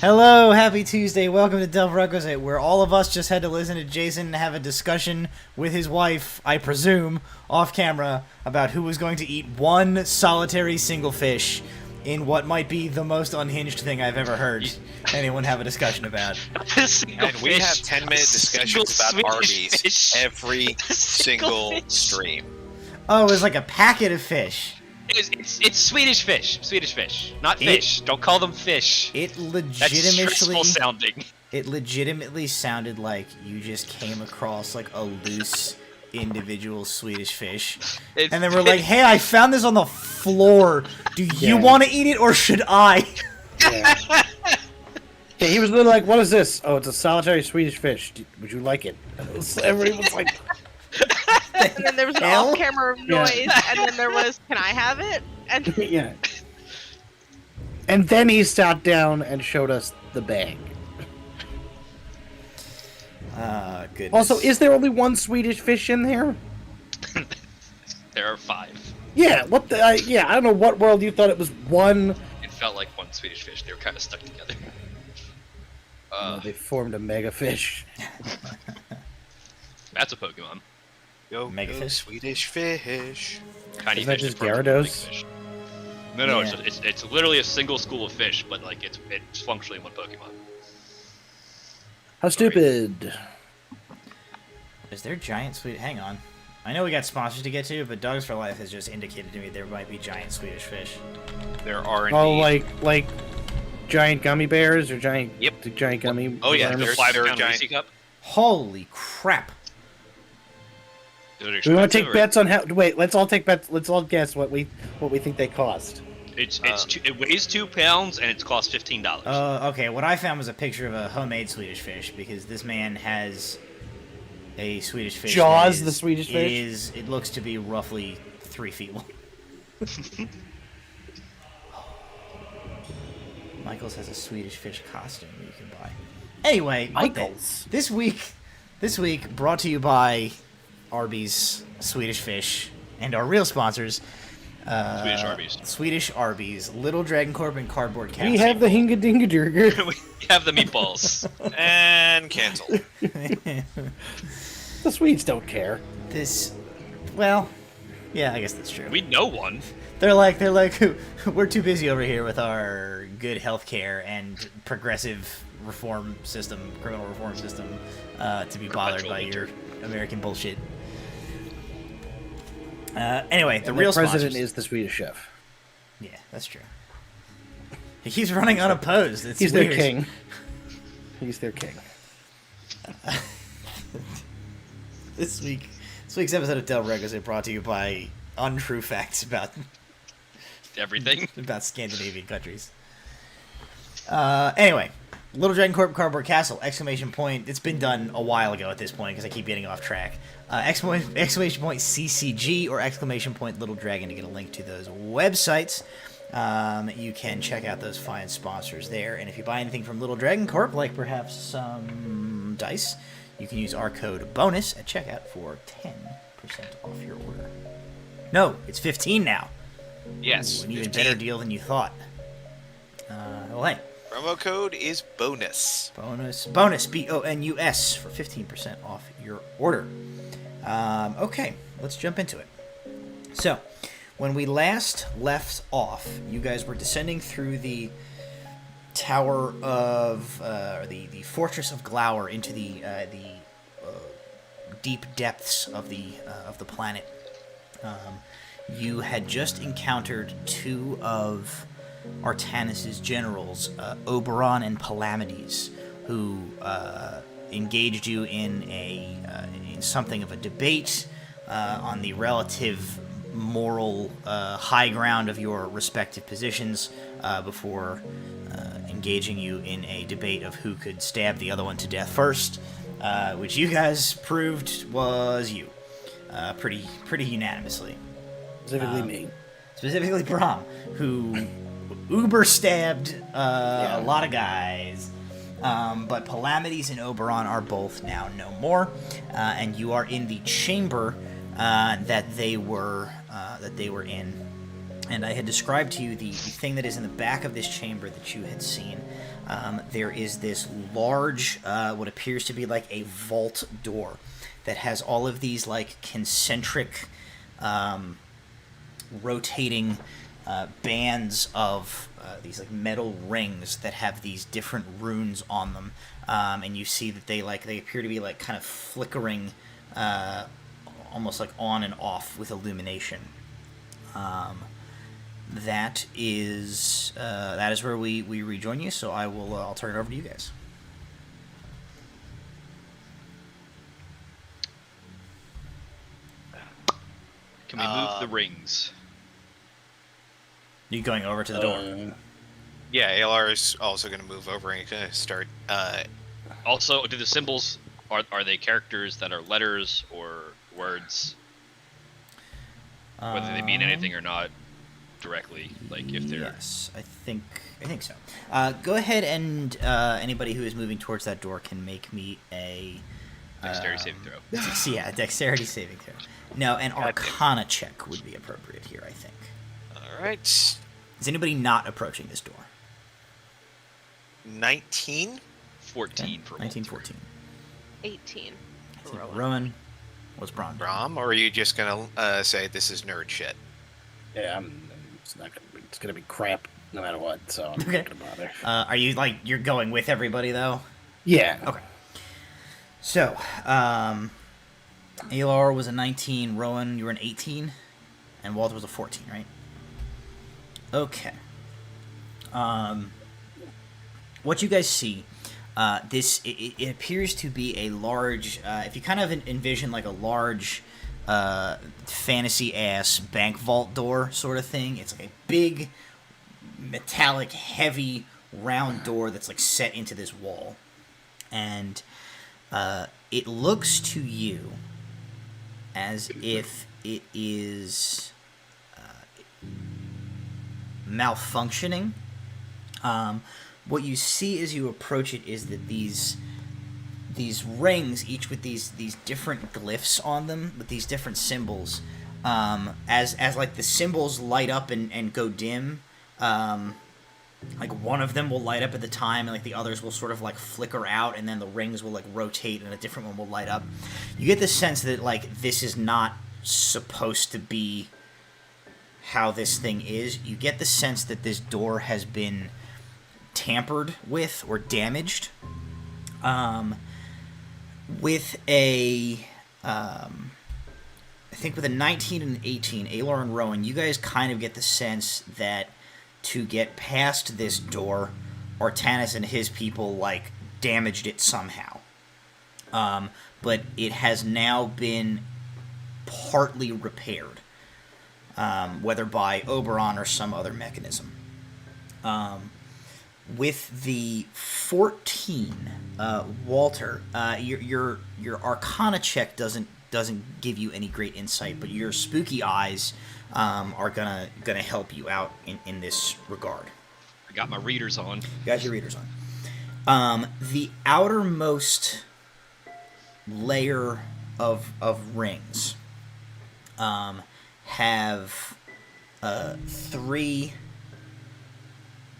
Hello, happy Tuesday. Welcome to Delve Requisite, where all of us just had to listen to Jason have a discussion with his wife, I presume, off camera, about who was going to eat one solitary single fish in what might be the most unhinged thing I've ever heard anyone have a discussion about. And we have 10-minute discussions about Arby's every single stream. Oh, it was like a packet of fish. It's Swedish fish. Swedish fish. Not fish. Don't call them fish. It That's stressful sounding. It legitimately sounded like you just came across like a loose individual Swedish fish. And then we're like, hey, I found this on the floor. Do you want to eat it or should I? Yeah. Yeah, he was literally like, what is this? Oh, it's a solitary Swedish fish. Would you like it? Everybody was like... And then there was an off-camera noise, and then there was, can I have it? And yeah. And then he sat down and showed us the bag. Goodness. Also, is there only one Swedish fish in there? There are 5. Yeah, what the... I don't know what world you thought it was one... It felt like one Swedish fish. They were kind of stuck together. They formed a mega fish. That's a Pokemon. Go, Mega fish? Swedish fish. Tiny Isn't that fish just formed from Gyarados? big fish. No, Yeah. it's literally a single school of fish, but like it's functionally one Pokemon. How stupid. Is there giant Swedish... Hang on. I know we got sponsors to get to, but Dogs for Life has just indicated to me there might be giant Swedish fish. There are indeed. Oh, like giant gummy bears or giant... Yep. Giant gummy... Oh yeah, worms? the They're 5-pound giant. Reese cup. Holy crap. Is it Do we want to expensive, take or- bets on how... Wait, let's all take bets. Let's all guess what we think they cost. It weighs 2 pounds and it's cost $15. Okay, what I found was a picture of a homemade Swedish fish, because this man has a Swedish fish. Jaws, that the Swedish fish? It looks to be roughly 3 feet long. Michaels has a Swedish fish costume you can buy. Anyway, Michaels. This week brought to you by Arby's, Swedish Fish, and our real sponsors, Swedish Arby's. Swedish Arby's, Little Dragon Corp, and Cardboard Castle. We have the Hingadingadurger. We have the meatballs. And cancel. The Swedes don't care. Well, yeah, I guess that's true. We know one. They're like, we're too busy over here with our good healthcare and progressive reform system, criminal reform system, to be bothered by your American bullshit. Anyway, the real president sponsors. is the Swedish chef. Yeah, that's true. He keeps running unopposed. It's He's weird. their king. He's their king. This week's episode of Del Requisite is brought to you by untrue facts about Everything. about Scandinavian countries. Anyway, Little Dragon Corp Cardboard Castle, exclamation point. It's been done a while ago at this point because I keep getting off track. Exclamation point CCG or exclamation point Little Dragon to get a link to those websites. You can check out those fine sponsors there. And if you buy anything from Little Dragon Corp, like perhaps some dice, you can use our code BONUS at checkout for 10% off your order. No, it's 15 now. Yes. Ooh, an even 15. better deal than you thought. Well, hey. Promo code is bonus. Bonus, BONUS for 15% off your order. Okay, let's jump into it. So, when we last left off, you guys were descending through the tower of, the fortress of Glower into the deep depths of the planet. You had just encountered 2 of Artanis' generals, Oberon and Palamedes, who engaged you in in something of a debate on the relative moral high ground of your respective positions before engaging you in a debate of who could stab the other one to death first, which you guys proved was you, pretty unanimously. Specifically me. Specifically Brahm, who uber stabbed a lot of guys. But Palamedes and Oberon are both now no more, and you are in the chamber that they were in And I had described to you the thing that is in the back of this chamber that you had seen. There is this large, what appears to be like a vault door that has all of these like concentric, rotating bands of these like metal rings that have these different runes on them. And you see that they appear to be like kind of flickering, almost like on and off with illumination. That is where we rejoin you. So I'll turn it over to you guys. Can we move the rings? You going over to the door? Yeah, ALR is also going to move over and start. Also, do the symbols are they characters that are letters or words? Whether they mean anything or not directly, like if they're. Yes, I think so. Go ahead and anybody who is moving towards that door can make me a Dexterity saving throw. yeah, dexterity saving throw. No, an Arcana check would be appropriate here, I think. All right. Is anybody not approaching this door? 19? 14 for 19, 14. 18. For Rowan. Rowan. What's Braun? Brom, or are you just gonna say this is nerd shit? Yeah, it's gonna be crap no matter what. So I'm Okay. not gonna bother. Are you you're going with everybody though? Yeah. Okay. So, Alar was a 19, Rowan, you were an 18, and Walter was a 14, right? Okay. What you guys see, it appears to be a large, if you kind of envision like a large fantasy-ass bank vault door sort of thing, it's like a big, metallic, heavy, round door that's like set into this wall. And it looks to you as if it is malfunctioning. What you see as you approach it is that these rings, each with these different glyphs on them, with these different symbols, as like the symbols light up and go dim, like one of them will light up at the time, and like the others will sort of like flicker out, and then the rings will like rotate, and a different one will light up. You get the sense that like this is not supposed to be how this thing is. You get the sense that this door has been tampered with or damaged. With a, I think with a 19 and an 18, Alar and Rowan, you guys kind of get the sense that to get past this door, Artanis and his people, like, damaged it somehow. But it has now been partly repaired, whether by Oberon or some other mechanism. With the 14, Walter, your Arcana check doesn't give you any great insight, but your spooky eyes are gonna help you out in this regard. I got my readers on. You got your readers on. The outermost layer of rings have 3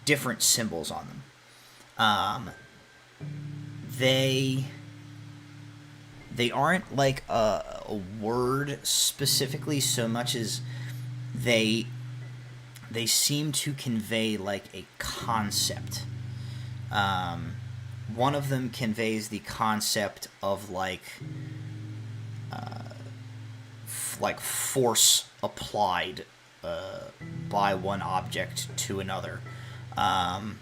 different symbols on them. They aren't like a word specifically so much as they seem to convey like a concept. One of them conveys the concept of like force applied by one object to another. Trying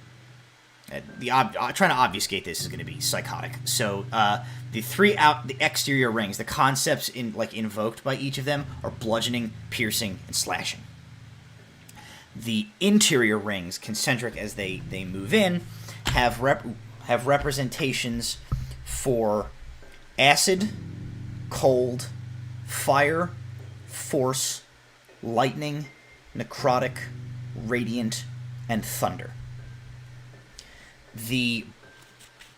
to obfuscate this is going to be psychotic. So the exterior rings, the concepts invoked by each of them are bludgeoning, piercing, and slashing. The interior rings, concentric as they move in, have representations for acid, cold, fire, force, lightning, necrotic, radiant, and thunder. The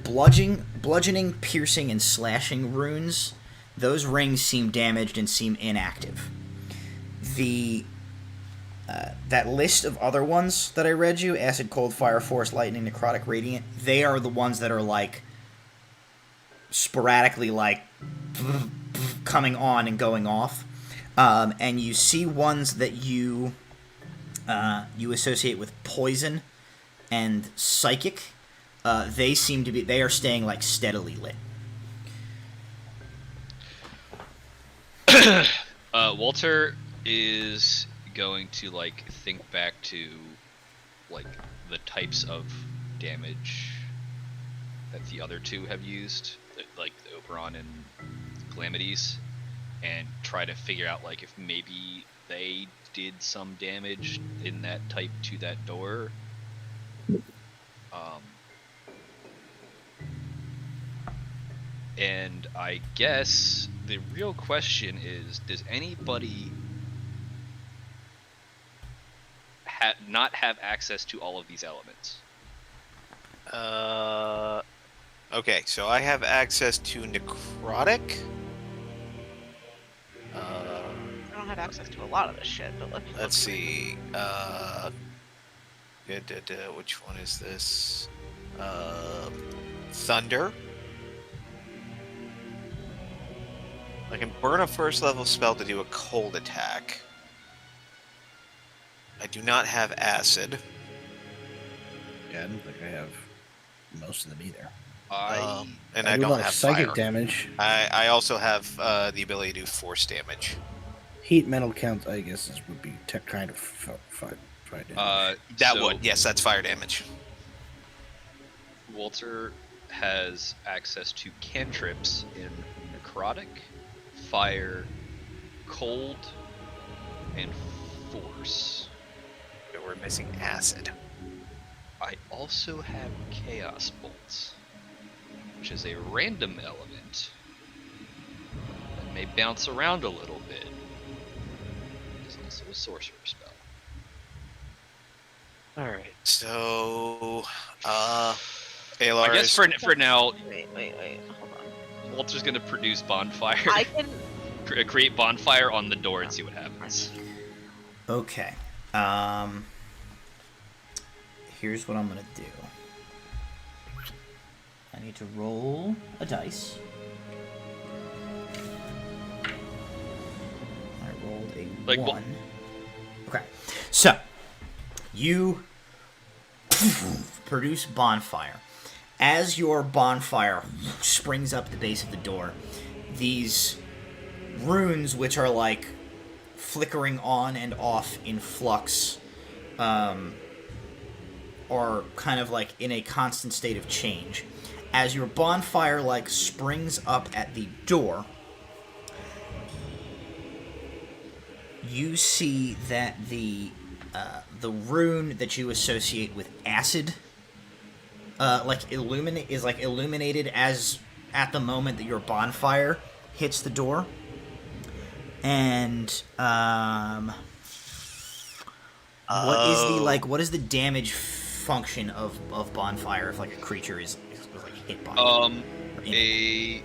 bludgeoning, piercing, and slashing runes, those rings seem damaged and seem inactive. The that list of other ones that I read you, acid, cold, fire, force, lightning, necrotic, radiant, they are the ones that are like sporadically like coming on and going off. And you see ones that you associate with poison and psychic. They are staying like steadily lit. Walter is going to like think back to like the types of damage that the other two have used, like the Oberon and Calamities, and try to figure out like if maybe they did some damage in that type to that door. And I guess the real question is, does anybody not have access to all of these elements? Okay, so I have access to necrotic. I don't have access to a lot of this shit, but Let's see. Which one is this? Thunder. I can burn a first level spell to do a cold attack. I do not have acid. Yeah, I don't think I have most of them either. And I I don't have psychic fire. damage. I also have the ability to do force damage. Heat metal count, I guess, would be kind of fire damage. Yes, that's fire damage. Walter has access to cantrips in necrotic, fire, cold, and force. We're missing acid. I also have chaos bolts, which is a random element that may bounce around a little bit. It's also a sorcerer spell. Alright, so Alar I guess for now, wait, hold on. Walter's gonna produce bonfire. I can. Create bonfire on the door and see what happens. Okay. Here's what I'm gonna do. I need to roll a dice. I rolled a 1. Okay. So, you produce bonfire. As your bonfire springs up the base of the door, these runes, which are like flickering on and off in flux, are kind of like in a constant state of change. As your bonfire like springs up at the door, you see that the rune that you associate with acid is illuminated as at the moment that your bonfire hits the door. And what is the damage function of bonfire if like a creature is like hit by it?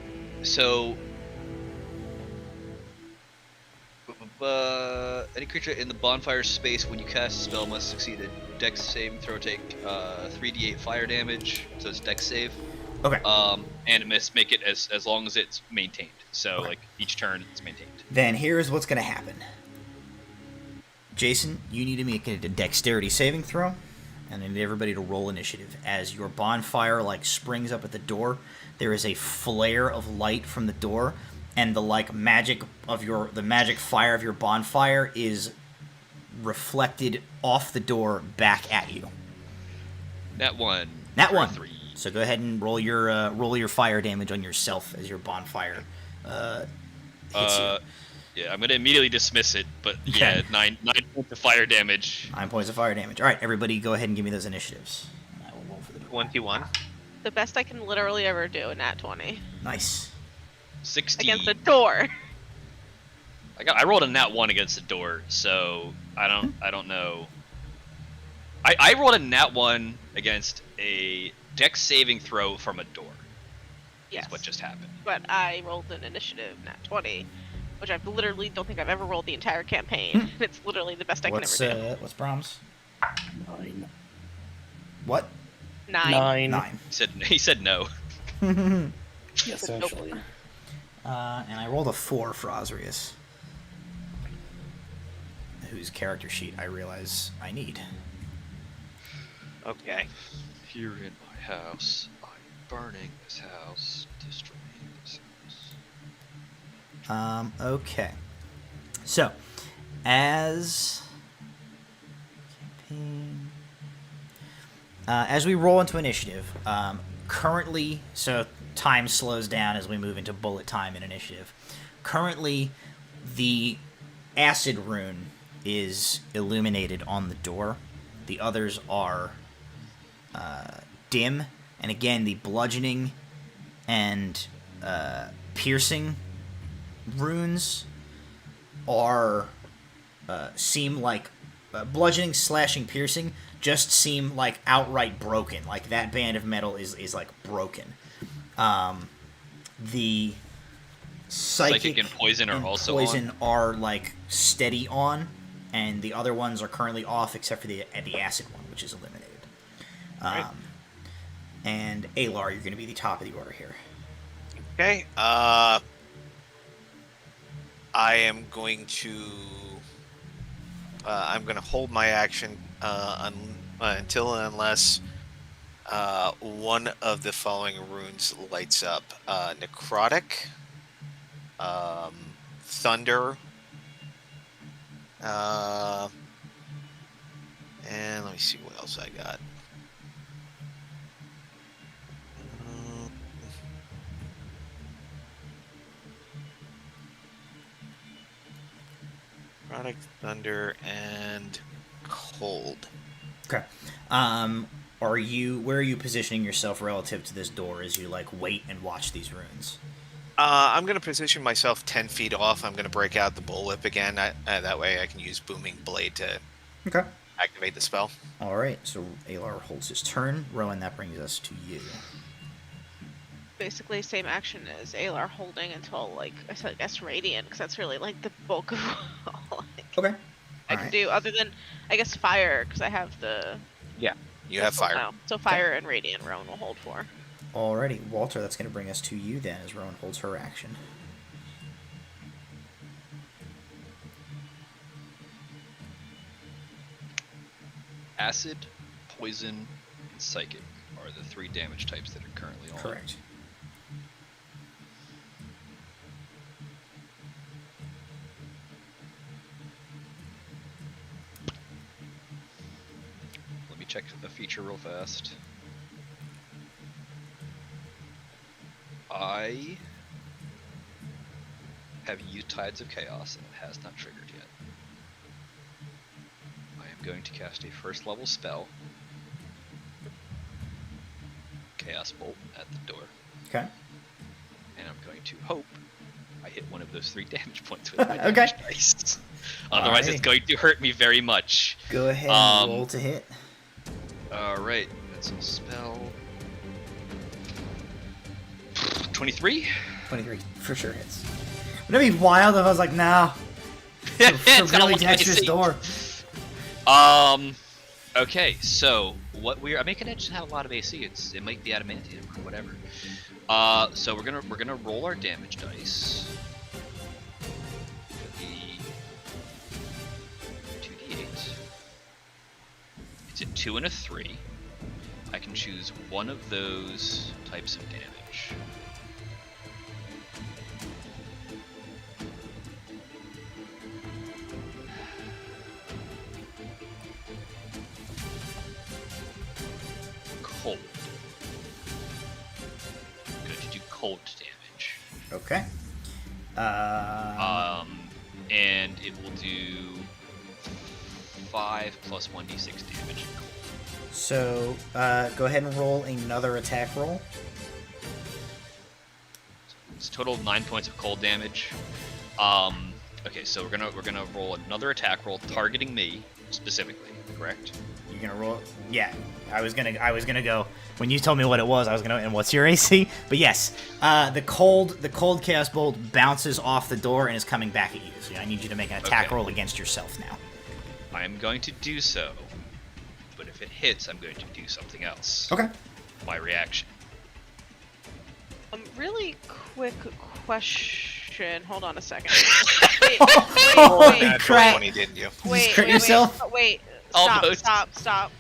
Any creature in the bonfire space when you cast a spell must succeed a dex saving throw, take 3d8 fire damage, so it's dex save. Okay. And it must make it as long as it's maintained. So Okay. like each turn it's maintained. Then here's what's gonna happen. Jason, you need to make a dexterity saving throw, and I need everybody to roll initiative. As your bonfire like springs up at the door, there is a flare of light from the door, and the magic fire of your bonfire is reflected off the door back at you. Nat 1. Nat 1. 3. So go ahead and roll your fire damage on yourself as your bonfire hits you. Yeah, I'm gonna immediately dismiss it, but Okay. yeah, 9 points of fire damage. 9 points of fire damage. All right, everybody, go ahead and give me those initiatives. And I will roll for the 21. The best I can literally ever do in Nat 20 Nice. 16. against a door. I rolled a nat 1 against the door, so I don't know. I rolled a nat 1 against a dex saving throw from a door. Yes. Is what just happened. But I rolled an initiative Nat 20 which I literally don't think I've ever rolled the entire campaign. It's literally the best I can ever do. What's Brahms? 9. What? 9. 9. He said no. Essentially. And I rolled a 4 for Osrius, whose character sheet I realize I need. Okay. Here in my house, I'm burning this house, destroying this house. Okay. So, as we roll into initiative, currently, so time slows down as we move into bullet time in initiative. Currently, the acid rune is illuminated on the door. The others are dim, and again, the bludgeoning and piercing runes are seem like bludgeoning, slashing, piercing just seem like outright broken. Like that band of metal is like broken. The psychic and poison are also are like steady on, and the other ones are currently off except for the acid one, which is eliminated. Right. And Alar, you're going to be the top of the order here. Okay. I am going to. I'm going to hold my action until and unless one of the following runes lights up: necrotic, thunder, and let me see what else I got. Product, thunder, and cold. Okay. Where are you positioning yourself relative to this door as you like wait and watch these runes? I'm going to position myself 10 feet off. I'm going to break out the bullwhip again. That way I can use Booming Blade to activate the spell. All right. So Alar holds his turn. Rowan, that brings us to you. Basically, same action as Alar holding until, like, I guess Radiant, because that's really, like, the bulk of all Okay. I can do, other than, I guess, Fire, because I have the... Yeah, you have Fire. Now. So Fire and Radiant Rowan will hold for. Alrighty. Walter, that's going to bring us to you then, as Rowan holds her action. Acid, poison, and psychic are the 3 damage types that are currently on. Correct. Let me check the feature real fast. I have used Tides of Chaos and it has not triggered yet. I am going to cast a first level spell. Chaos Bolt at the door. Okay. And I'm going to hope I hit one of those 3 damage points with my damage dice. Otherwise, it's going to hurt me very much. Go ahead and roll to hit. Alright, that's a spell. 23? 23, for sure hits. Wouldn't it be wild if I was like, nah. It's a really dexterous door. Okay, so what I mean, it just have a lot of AC. It might be adamantium or whatever. So we're gonna roll our damage dice. It'll be 2d8. It's a 2 and a 3. I can choose one of those types of damage. Cold. I'm going to do cold damage. Okay. And it will do 5 plus 1d6 damage. So, go ahead and roll another attack roll. It's a total of 9 points of cold damage. Okay, so we're gonna roll another attack roll targeting me specifically, correct? You're gonna roll. Yeah, I was gonna go when you told me what it was. I was gonna. And what's your AC? But yes, the cold chaos bolt bounces off the door and is coming back at you. So I need you to make an attack roll against yourself now. I'm going to do so, but if it hits, I'm going to do something else. Okay. My reaction. Really quick question. Hold on a second. Holy Natural crap. 20, didn't you? Wait, Crit yourself? Wait. Almost. Stop.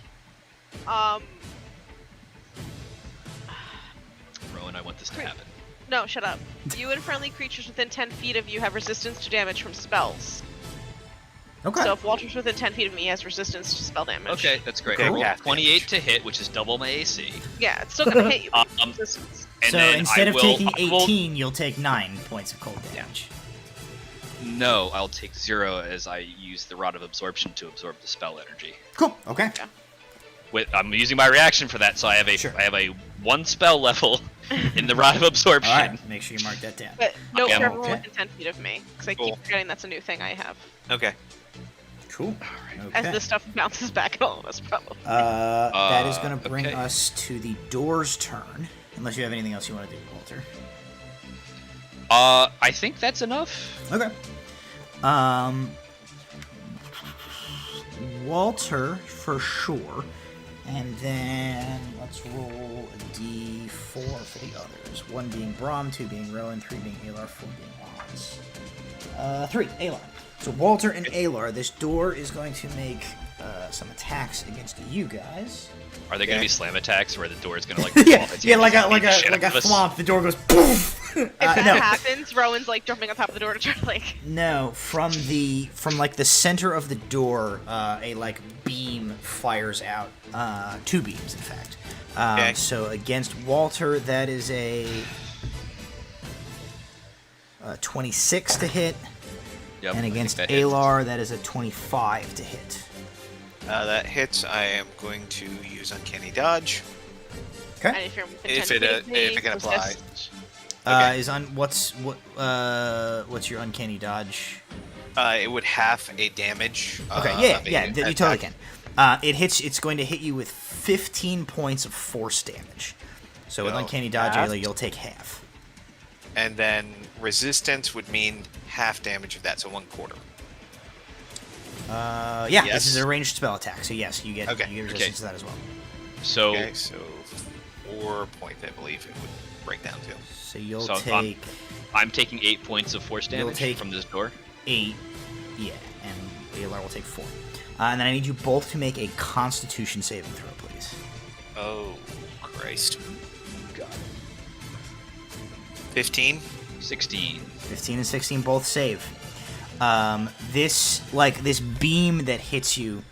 Rowan, I want this to happen. No, shut up. You and friendly creatures within 10 feet of you have resistance to damage from spells. Okay. So if Walter's within 10 feet of me, he has resistance to spell damage. Okay, that's great. Okay, I rolled half 28 damage. to hit, which is double my AC. Yeah, it's still gonna hit you. Um, Resistance. And so then instead I of will- taking I will- 18, you'll take 9 points of cold damage. No, I'll take 0 as I use the Rod of Absorption to absorb the spell energy. Cool. Okay. I'm using my reaction for that, so I have a Sure. I have a 1 spell level in the Rod of Absorption. All right. Make sure you mark that down. But note Okay. for everyone Okay. within 10 feet of me, because I Cool. keep forgetting that's a new thing I have. Okay. Cool. As Okay. this stuff bounces back at all of us, probably. That is going to bring okay. us to the door's turn. Unless you have anything else you want to do, Walter. I think that's enough. Okay. Walter for sure. And then let's roll a d4 for the others. 1 being Brahm, 2 being Rowan, 3 being Alar, 4 being Oz. 3, Alar. So Walter and Alar, this door is going to make some attacks against you guys. Are they going to Okay. be slam attacks where the door is going to like yeah, fall off its yeah, hinges like and beat the shit a out of us? thwomp. The door goes poof. If that No, happens, Rowan's like jumping on top of the door to try to like. no. From like the center of the door, a like beam fires out. 2 beams, in fact. Okay. So against Walter, that is a 26 to hit, Yep, and I think against that hits. Alar, that is a 25 to hit. That hits. I am going to use Uncanny Dodge. And Okay. if you're within If 10 it, feet of me, if it can apply. resist. Okay. Is on what's your uncanny dodge? It would half a damage. Okay, of a you totally attack. can. It's going to hit you with 15 points of force damage. So with So, uncanny dodge, half? you'll take half. And then resistance would mean half damage of that, so 1/4. Yeah, Yes. this is a ranged spell attack, so yes, you get Okay, resistance okay. to that as well. So Okay, so 4 points, I believe it would break down to. So you'll So, take I'm taking 8 points of force You'll damage take- from this door. 8, yeah, and Alar will take 4. And then I need you both to make a Constitution saving throw, please. Oh, Christ. God. 15? 16. 15 and 16 both save. This beam that hits you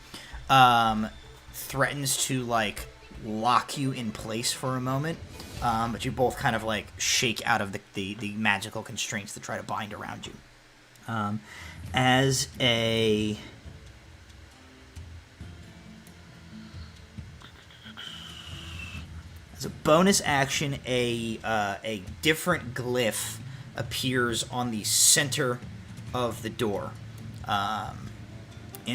threatens to like lock you in place for a moment, but you both kind of like shake out of the magical constraints that try to bind around you. As a bonus action, a different glyph appears on the center of the door.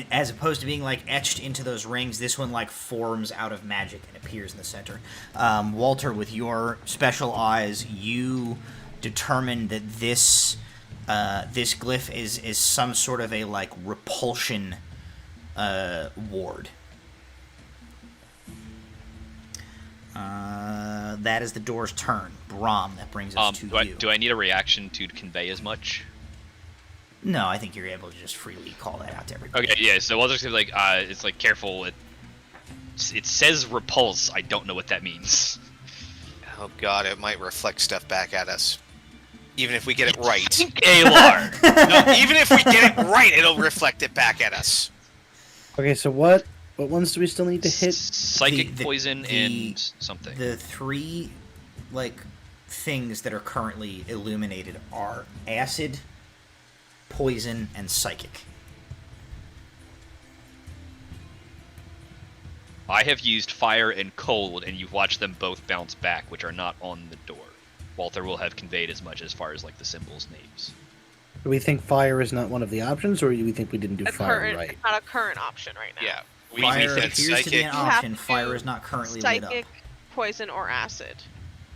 As opposed to being like etched into those rings, this one like forms out of magic and appears in the center. Walter, with your special eyes, you determine that this glyph is some sort of a like repulsion ward. That is the door's turn. Brahm, that brings us to you. Do I need a reaction to convey as much? No, I think you're able to just freely call that out to everybody. Okay, yeah. So Walter's gonna be like, it's like careful. It says repulse. I don't know what that means. Oh god, it might reflect stuff back at us. Even if we get it right. Alar. No, even if we get it right, it'll reflect it back at us. Okay, so what ones do we still need to hit? Psychic The- poison the- and something. The 3 like things that are currently illuminated are acid, poison, and psychic. I have used fire and cold, and you've watched them both bounce back, which are not on the door. Walter will have conveyed as much as far as like the symbols' names. Do we think fire is not one of the options, or do we think we didn't do fire right? Not a current option right now. Yeah. Fire said appears to be psychic. an You have option. to Fire is not currently lit up. Psychic, poison, or acid.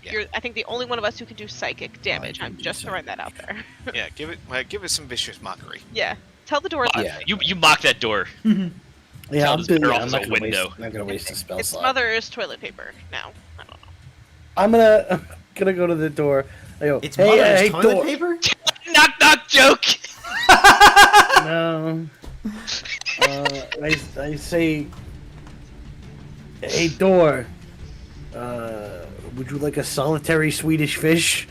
Yeah. You're, I think, the only one of us who can do psychic damage. can I'm do just throwing psychic. that out there. Yeah, give it some vicious mockery. Yeah. Tell the door. Yeah. You mock that door. Yeah, Tell I'm this busy. better I'm off not as a gonna window. waste. Not gonna waste a spell Its slot. mother is toilet paper. Now, I don't know. I'm gonna go to the door. I go, It's hey, mother's hey, toilet door. paper? Knock knock joke. No. I say, hey, door. Would you like a solitary Swedish fish?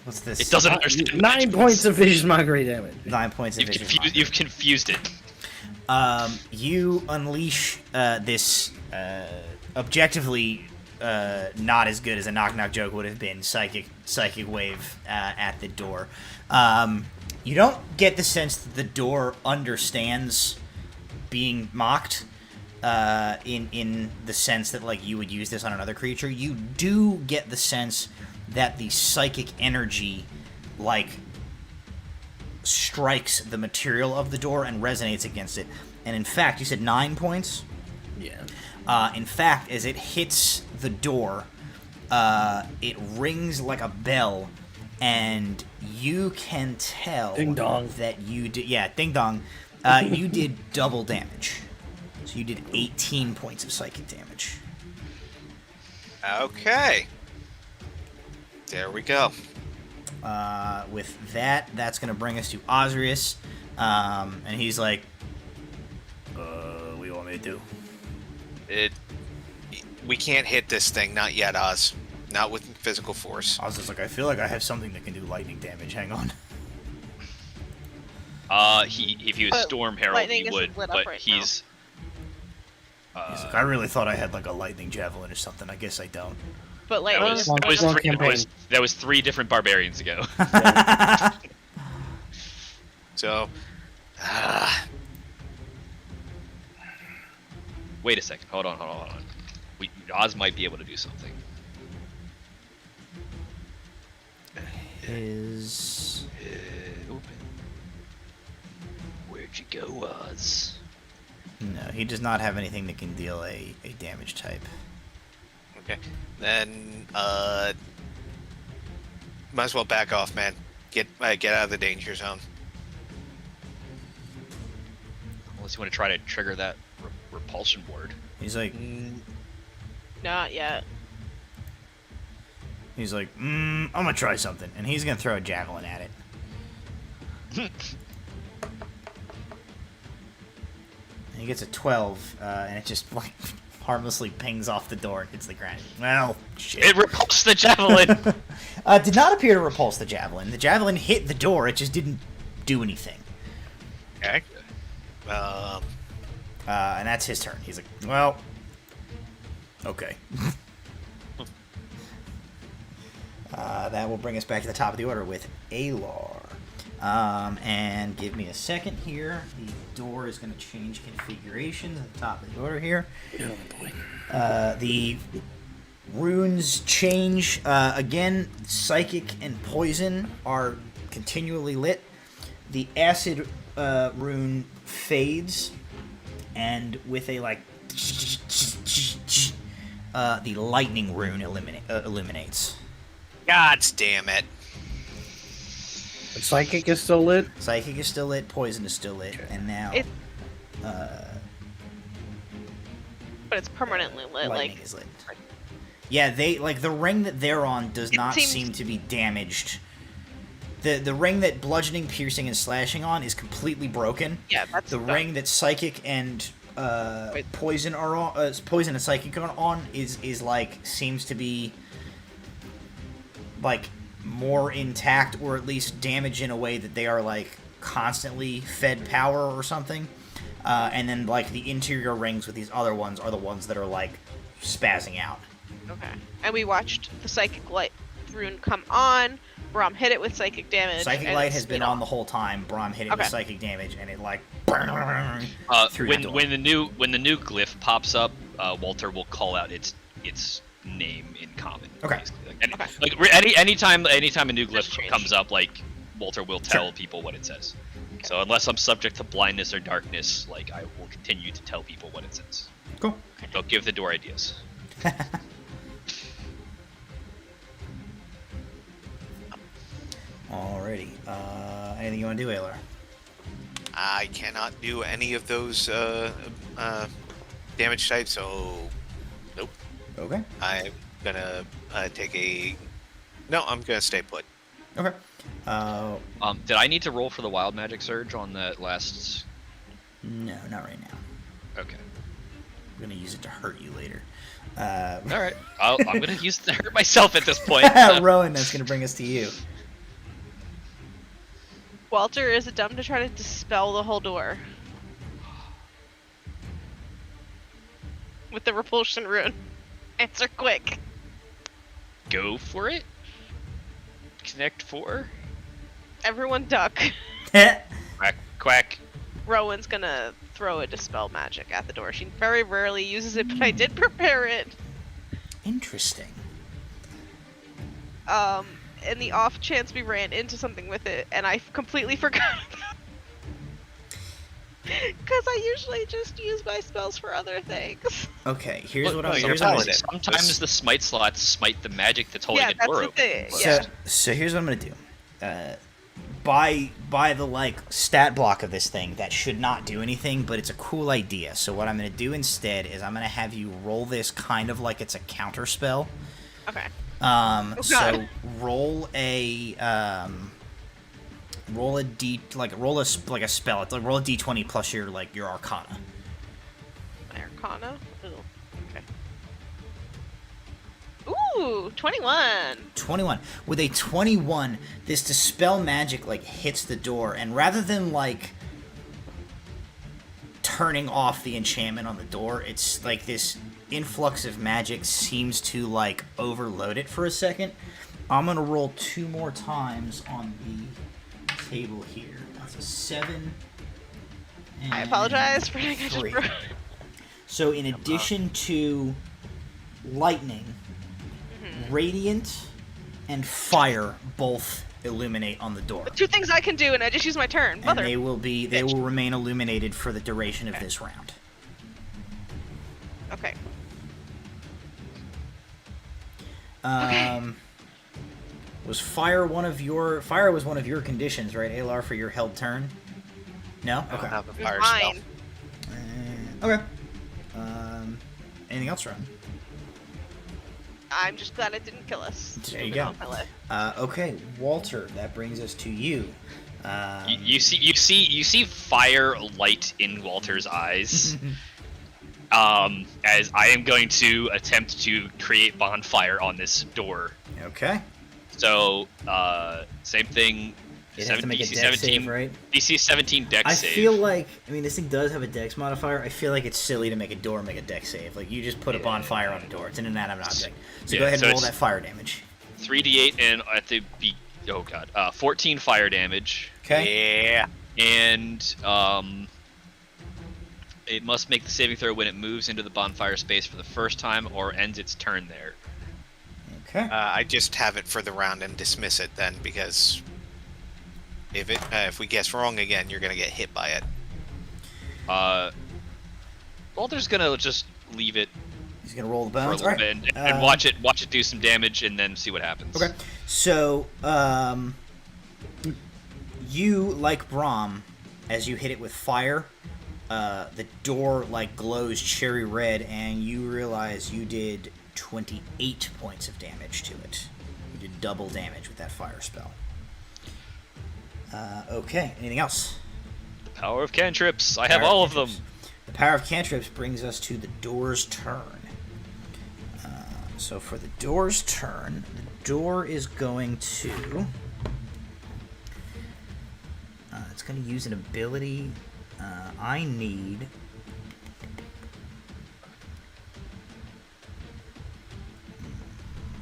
What's this? It doesn't understand. 9 points of vicious mockery damage. 9 points of You've vicious confused, mockery. you've confused it. You unleash this objectively not as good as a knock knock joke would have been psychic wave at the door. You don't get the sense that the door understands being mocked in the sense that like you would use this on another creature. You do get the sense that the psychic energy like strikes the material of the door and resonates against it. And in fact, you said 9 points? Yeah. In fact, as it hits the door, it rings like a bell, and you can tell Ding dong. that you did. Yeah, ding dong. You did double damage. So you did 18 points of psychic damage. Okay. There we go. With that, that's going to bring us to Osrius. And he's like, what do you want me to do? We can't hit this thing, not yet, Oz. Not with physical force. Osrius like, I feel like I have something that can do lightning damage. Hang on. If he was But Storm Herald, lightning he isn't would, lit up but right he's. He's like, I really thought I had like a lightning javelin or something. I guess I don't. But like, That was, Long- that was long three, campaign. that was 3 different barbarians ago. So, Wait a second. Hold on. Oz might be able to do something. Is Open. Where'd you go, Oz? no, he does not have anything that can deal a damage type. okay. Then, might as well back off, man. Get out of the danger zone. Unless you want to try to trigger that repulsion ward. He's like, not yet. I'm gonna try something, and he's gonna throw a javelin at it. And he gets a 12, and it just like harmlessly pings off the door and hits the ground. Well, shit. It repulsed the javelin. Did not appear to repulse the javelin. The javelin hit the door. It just didn't do anything. Okay. And that's his turn. He's like, well, okay. That will bring us back to the top of the order with Alar. And give me a second here. The door is going to change configurations at the top of the order here. Oh, boy. The runes change. Again, psychic and poison are continually lit. The acid rune fades, and with a like, the lightning rune illuminates. God damn it. Psychic is still lit. Psychic is still lit. Poison is still lit, and now It- But it's permanently lit. lightning Like, is lit. Yeah, they like the ring that they're on does It not seems- seem to be damaged. The ring that bludgeoning, piercing, and slashing on is completely broken. yeah, that's The done. ring that psychic and Wait. poison are on, poison and psychic are on is like seems to be like more intact, or at least damaged in a way that they are like constantly fed power or something. And then like the interior rings with these other ones are the ones that are like spazzing out. Okay. And we watched the psychic light rune come on. Brom hit it with psychic damage. Psychic and light it's has been spin on the off. whole time. Brahm hit it Okay. with psychic damage, and it like through the door. When the new glyph pops up, Walter will call out its name in common. Okay. Basically. Like, Okay. like anytime a new Just glyph change. comes up, like Walter will tell people what it says. So unless I'm subject to blindness or darkness, like I will continue to tell people what it says. Cool. Don't give the door ideas. Alrighty. Anything you want to do, Aylar? I cannot do any of those damage types, so nope. Okay. I'm gonna take a. No, I'm gonna stay put. Okay. Did I need to roll for the wild magic surge on that last? No, not right now. Okay. I'm gonna use it to hurt you later. All right. I'm gonna use it to hurt myself at this point. So. Rowan, that's gonna bring us to you. Walter, is it dumb to try to dispel the whole door? With the repulsion rune. Answer quick. Go for it. Connect 4. Everyone duck. Quack quack. Rowan's gonna throw a dispel magic at the door. She very rarely uses it, but I did prepare it. Interesting. In the off chance we ran into something with it, and I completely forgot. Because I usually just use my spells for other things. Okay, here's what Look, I'm. you're Here's what I'm gonna paladin. do. Sometimes the smite slots smite the magic that's holding Yeah, a that's door the open. thing. But- Yeah. So here's what I'm gonna do. By the like stat block of this thing, that should not do anything, but it's a cool idea. So what I'm gonna do instead is I'm gonna have you roll this kind of like it's a counter spell. Okay. So God. roll a roll a d roll a spell. It's like roll a d20 plus your arcana. My Arcana? Ooh, okay. Ooh, 21. 21. With a 21, this dispel magic hits the door, and rather than turning off the enchantment on the door, it's like this influx of magic seems to overload it for a second. I'm gonna roll 2 more times on the table here. That's a 7. And I apologize for anything I just 3. broke. So in addition to lightning, radiant and fire both illuminate on the door. 2 things I can do, and I just use my turn. And Mother. they will remain illuminated for the duration of this round. Okay. Was fire one of your conditions, right, Alar, for your held turn? No? I don't Okay. have a It was fire spell. mine. Okay. Anything else, Ron? I'm just glad it didn't kill us. There you Moving go. on my list. Okay, Walter, that brings us to you. You see fire light in Walter's eyes. As I am going to attempt to create bonfire on this door. Okay. So, same thing. It has to make a DC dex 17, save, right? DC 17 dex I save. feel like, this thing does have a dex modifier. I feel like it's silly to make a door make a dex save. You just put a bonfire on a door. It's an inanimate object. So go ahead and so roll it's that fire damage. 3d8 and at the 14 fire damage. Okay. Yeah. And it must make the saving throw when it moves into the bonfire space for the first time or ends its turn there. Okay. I just have it for the round and dismiss it then, because if we guess wrong again, you're gonna get hit by it. Walter's gonna just leave it He's gonna roll the for a bones. little All right. bit and watch it do some damage and then see what happens. Okay. So, you, like Brahm, as you hit it with fire, the door glows cherry red, and you realize you did 28 points of damage to it. You did double damage with that fire spell. Okay. Anything else? Power of cantrips. I have Power of all of them. cantrips. The power of cantrips brings us to the door's turn. So for the door's turn, the door is going to... it's going to use an ability. I need...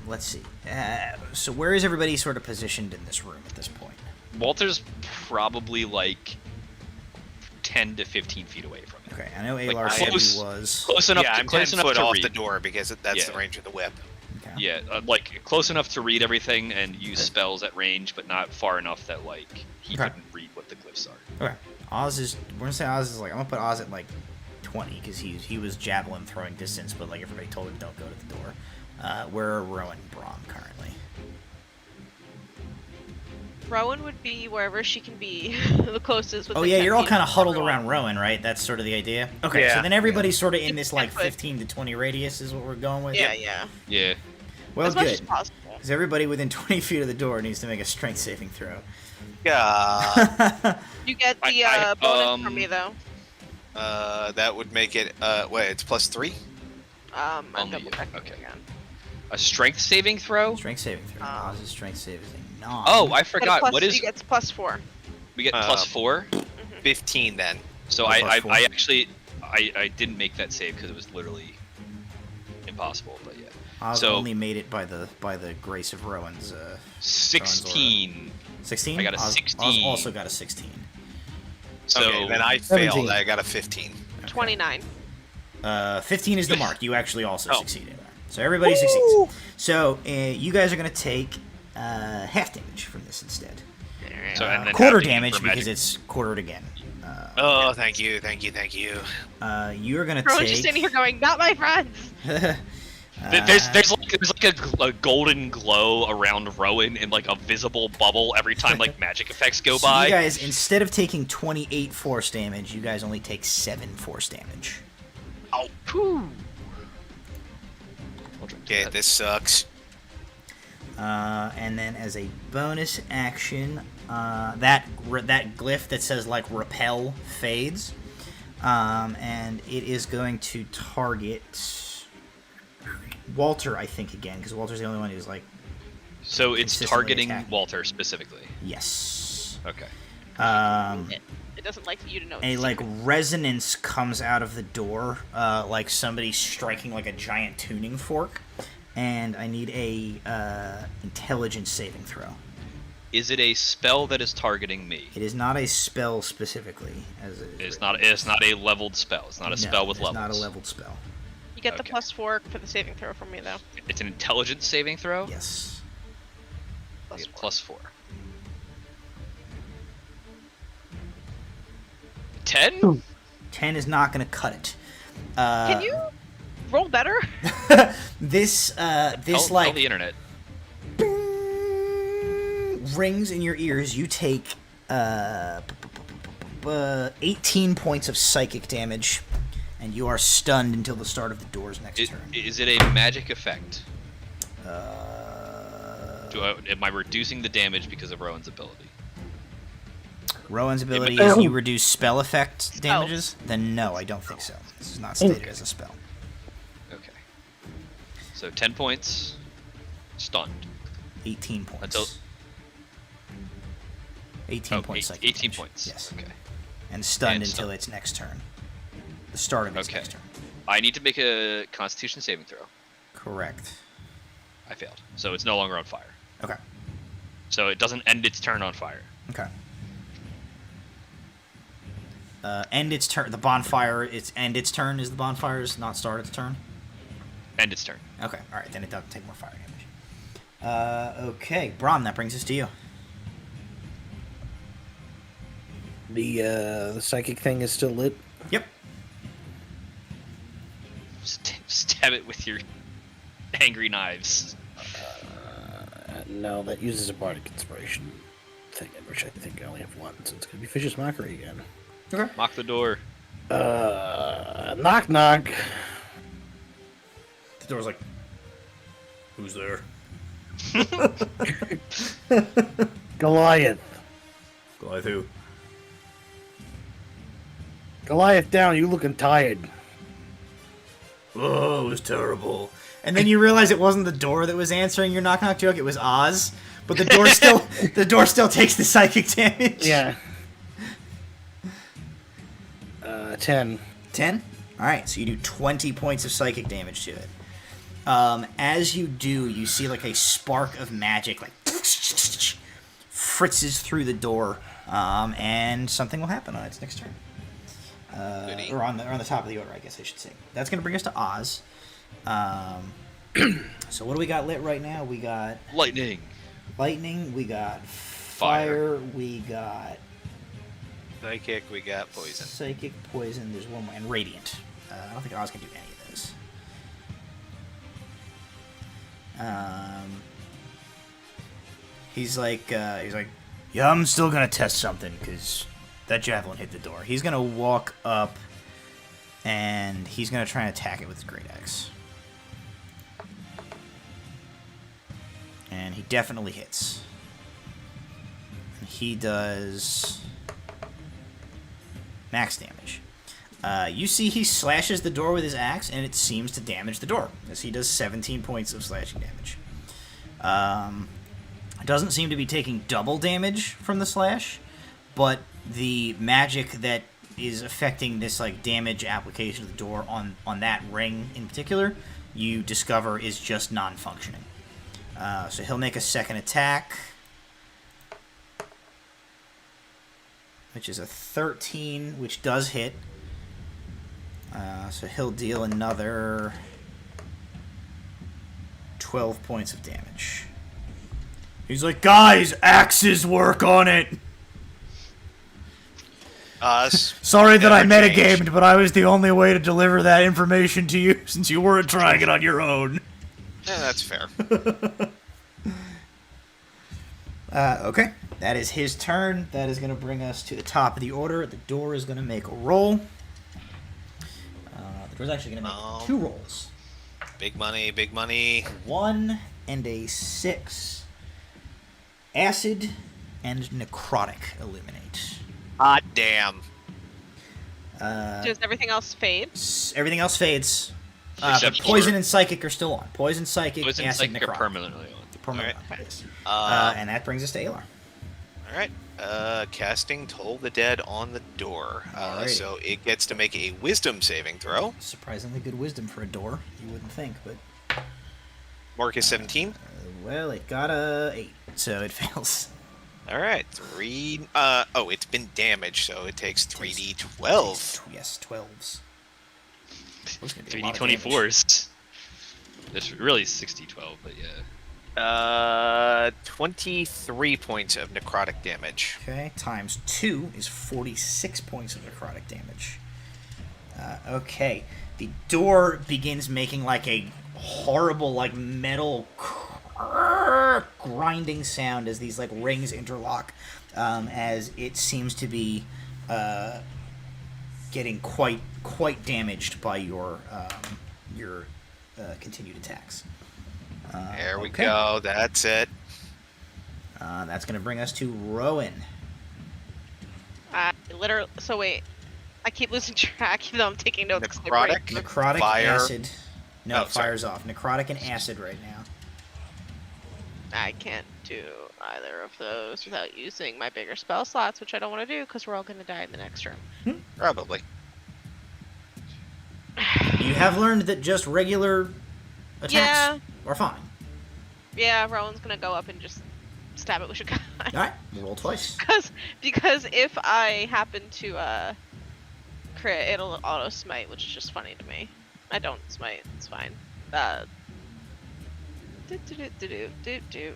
Let's see. So where is everybody sort of positioned in this room at this point? Walter's probably 10 to 15 feet away from it. Okay, I know Like, Alar said close- he was... Close enough. Yeah, I'm 10 close enough foot to off read. the door because that's Yeah. the range of the whip. Okay. Yeah, close enough to read everything and use spells at range, but not far enough that he Okay. couldn't read what the glyphs are. Okay. We're gonna say Oz is like, I'm gonna put Oz at like 20 because he was javelin throwing distance, but like everybody told him don't go to the door. Where are Rowan and Brahm currently? Rowan would be wherever she can be the closest. With Oh yeah, you're all kind of huddled around Rowan, right? That's sort of the idea. Okay, so Yeah. then everybody's sort of in this like 10 foot. 15 to 20 radius is what we're going with. Yeah, yeah. Yeah. Well, As much as good. possible. Because everybody within 20 feet of the door needs to make a strength saving throw. Yeah. You get the I- bonus from me though. That would make it. Wait, it's +3. I'm Only double you. checking Okay. again. A strength saving throw? Strength saving throw. Oz's strength save is a 9. Oh, I Get a forgot. plus- What is? You get +4. We get +4. 15 then. So Plus I 4. actually I didn't make that save because it was literally impossible. But yeah. Oz so- only made it by the grace of Rowan's. 16. 16. I got a Oz 16. also got a 16. So Okay, then I failed. 17. I got a 15. 29. 15 is the mark. You actually also succeeded. So everybody succeeds. So you guys are going to take half damage from this instead. So, and then Quarter half damage for because magic. it's quartered again. Oh, thank you. You're going to Rowan's take... just sitting here going, "Not my friends." There's like a golden glow around Rowan and like a visible bubble every time like magic effects go So by. you guys, instead of taking 28 force damage, you guys only take 7 force damage. Oh, phew. Okay, this sucks. And then as a bonus action, that glyph that says like repel fades, and it is going to target Walter, I think, again, because Walter's the only one who's like, So it's consistently targeting attacking. Walter specifically. yes. Okay. It doesn't like you to know. A its like secret. resonance comes out of the door, like somebody striking like a giant tuning fork, and I need a intelligence saving throw. Is it a spell that is targeting me? It is not a spell specifically, as it is It's written. not. It's not a leveled spell. It's not a No, spell with it's levels. not a leveled spell. You get the okay. +4 for the saving throw from me though. It's an intelligence saving throw. Yes. I get +4. +4. 10? 10 is not going to cut it. Can you roll better? This Tell like the internet. rings in your ears. You take 18 points of psychic damage, and you are stunned until the start of the door's next turn. Is it a magic effect? Am I reducing the damage because of Rowan's ability? Rowan's ability but- is you reduce spell effect damages? Then no, I don't think so. This is not stated as a spell. Okay. So 10 points, stunned. 18 points. Until 18 oh, points. psychic 18 damage. points. Yes. Okay. And stunned And until stunned. its next turn. The start of its Okay. next turn. I need to make a Constitution saving throw. Correct. I failed, so it's no longer on fire. Okay. So it doesn't end its turn on fire. Okay. End its turn. The bonfire. End its turn. Is the bonfire's not start its turn? End its turn. Okay. All right. Then it doesn't take more fire damage. Okay, Brahm. That brings us to you. The psychic thing is still lit. Yep. Stab it with your angry knives. No, that uses a bardic inspiration thing, which I think I only have one, so it's gonna be vicious mockery again. Okay. Lock the door. Knock knock. The door's like, who's there? Goliath. Goliath who? Goliath down. You looking tired? Oh, it was terrible. And then you realize it wasn't the door that was answering your knock knock joke. It was Oz. But the door still takes the psychic damage. Yeah. 10. 10? Alright, so you do 20 points of psychic damage to it. As you do, you see like a spark of magic like fritzes through the door, and something will happen on its next turn. Goody. Or on the top of the order, I guess I should say. That's going to bring us to Oz. So what do we got lit right now? We got Lightning. lightning, we got fire, we got Psychic, we got poison. Psychic, poison, there's one more, and radiant. I don't think Oz can do any of those. He's like, yeah, I'm still gonna test something, because that javelin hit the door. He's gonna walk up, and he's gonna try and attack it with his great axe. And he definitely hits. And he does max damage. You see he slashes the door with his axe, and it seems to damage the door, as he does 17 points of slashing damage. Doesn't seem to be taking double damage from the slash, but the magic that is affecting this like damage application of the door on that ring in particular, you discover is just non-functioning. So he'll make a second attack, which is a 13, which does hit. So he'll deal another 12 points of damage. He's like, guys, axes work on it! Sorry that I metagamed, but I was the only way to deliver that information to you since you weren't trying it on your own. Yeah, that's fair. Okay, that is his turn. That is going to bring us to the top of the order. The door is going to make a roll. The door's actually going to make 2 rolls. Big money, big money. 1 and a 6. Acid and necrotic eliminate. Hot damn. Does everything else fade? Everything else fades. Except But poison for- and psychic are still on. Poison, psychic, Poison acid, psychic are necrotic. permanently on. Permanent Alright. on, yes. Uh, And that brings us to Alar. Alright. Casting Toll the Dead on the door. Alrighty. So it gets to make a wisdom saving throw. Surprisingly good wisdom for a door. You wouldn't think, but Marcus 17. well, it got a 8, so it fails. Alright. 3. It's been damaged, so it takes 3d12. Yes, 12s. Those are gonna be a lot of 3d24s. It's really 60-12, but yeah. 23 points of necrotic damage. Okay, times 2 is 46 points of necrotic damage. Okay, the door begins making like a horrible, like metal grinding sound as these like rings interlock, as it seems to be getting quite damaged by your continued attacks. There we okay. go. That's it. That's going to bring us to Rowan. Literally. So wait, I keep losing track even though I'm taking notes. 'cause my Necrotic? brain- Necrotic, Fire. acid. No, Oh, sorry. fire's off. Necrotic and acid right now. I can't do either of those without using my bigger spell slots, which I don't want to do because we're all going to die in the next room. Probably. You have learned that just regular attacks Yeah. are fine. Yeah, Rowan's going to go up and just stab it with Shakai. Alright, we'll roll twice. Because if I happen to crit, it'll auto smite, which is just funny to me. I don't smite, it's fine. Do.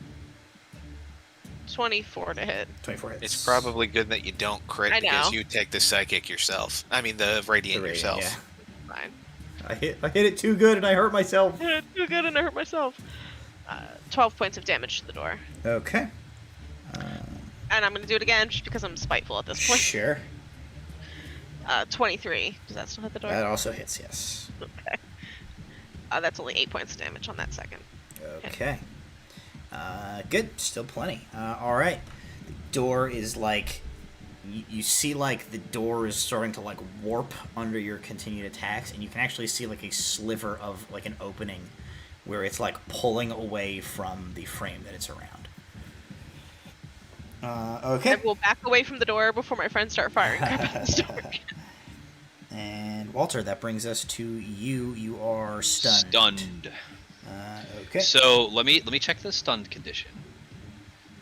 24 to hit. 24 hits. It's probably good that you don't crit I know. because you take the psychic yourself. I mean, the radiant The radiant, yourself. yeah. Fine. I hit it too good and I hurt myself. Yeah, too good and I hurt myself. 12 points of damage to the door. Okay. And I'm going to do it again just because I'm spiteful at this point. Sure. 23. Does that still hit the door? That also hits, yes. Okay. That's only 8 points of damage on that second. Okay. Good. Still plenty. Alright. The door is like... You see like the door is starting to like warp under your continued attacks, and you can actually see like a sliver of like an opening where it's like pulling away from the frame that it's around. Okay. I will back away from the door before my friends start firing crap at the door. And Walter, that brings us to you. You are stunned. Stunned. Okay. So let me check the stunned condition.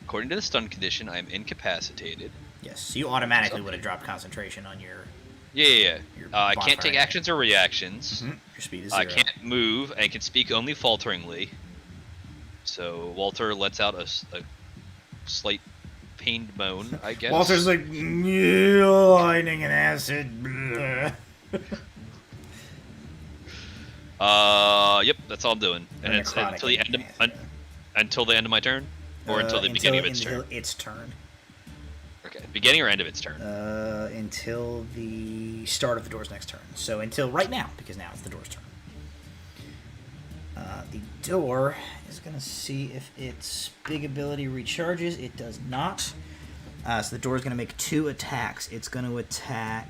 According to the stunned condition, I am incapacitated. Yes, so you automatically would have dropped concentration on your Yeah. Your I can't take bonfire. actions or reactions. your speed is 0. I can't move and can speak only falteringly. So Walter lets out a slight pained moan, I guess. Walter's like, lightning and acid. Yep, that's all I'm doing, and it's necrotic until the end of until the end of my turn, or until the beginning of its turn. Until its turn. Okay, beginning or end of its turn. Until the start of the door's next turn. So until right now, because now it's the door's turn. The door is going to see if its big ability recharges. It does not. So the door is going to make 2 attacks. It's going to attack...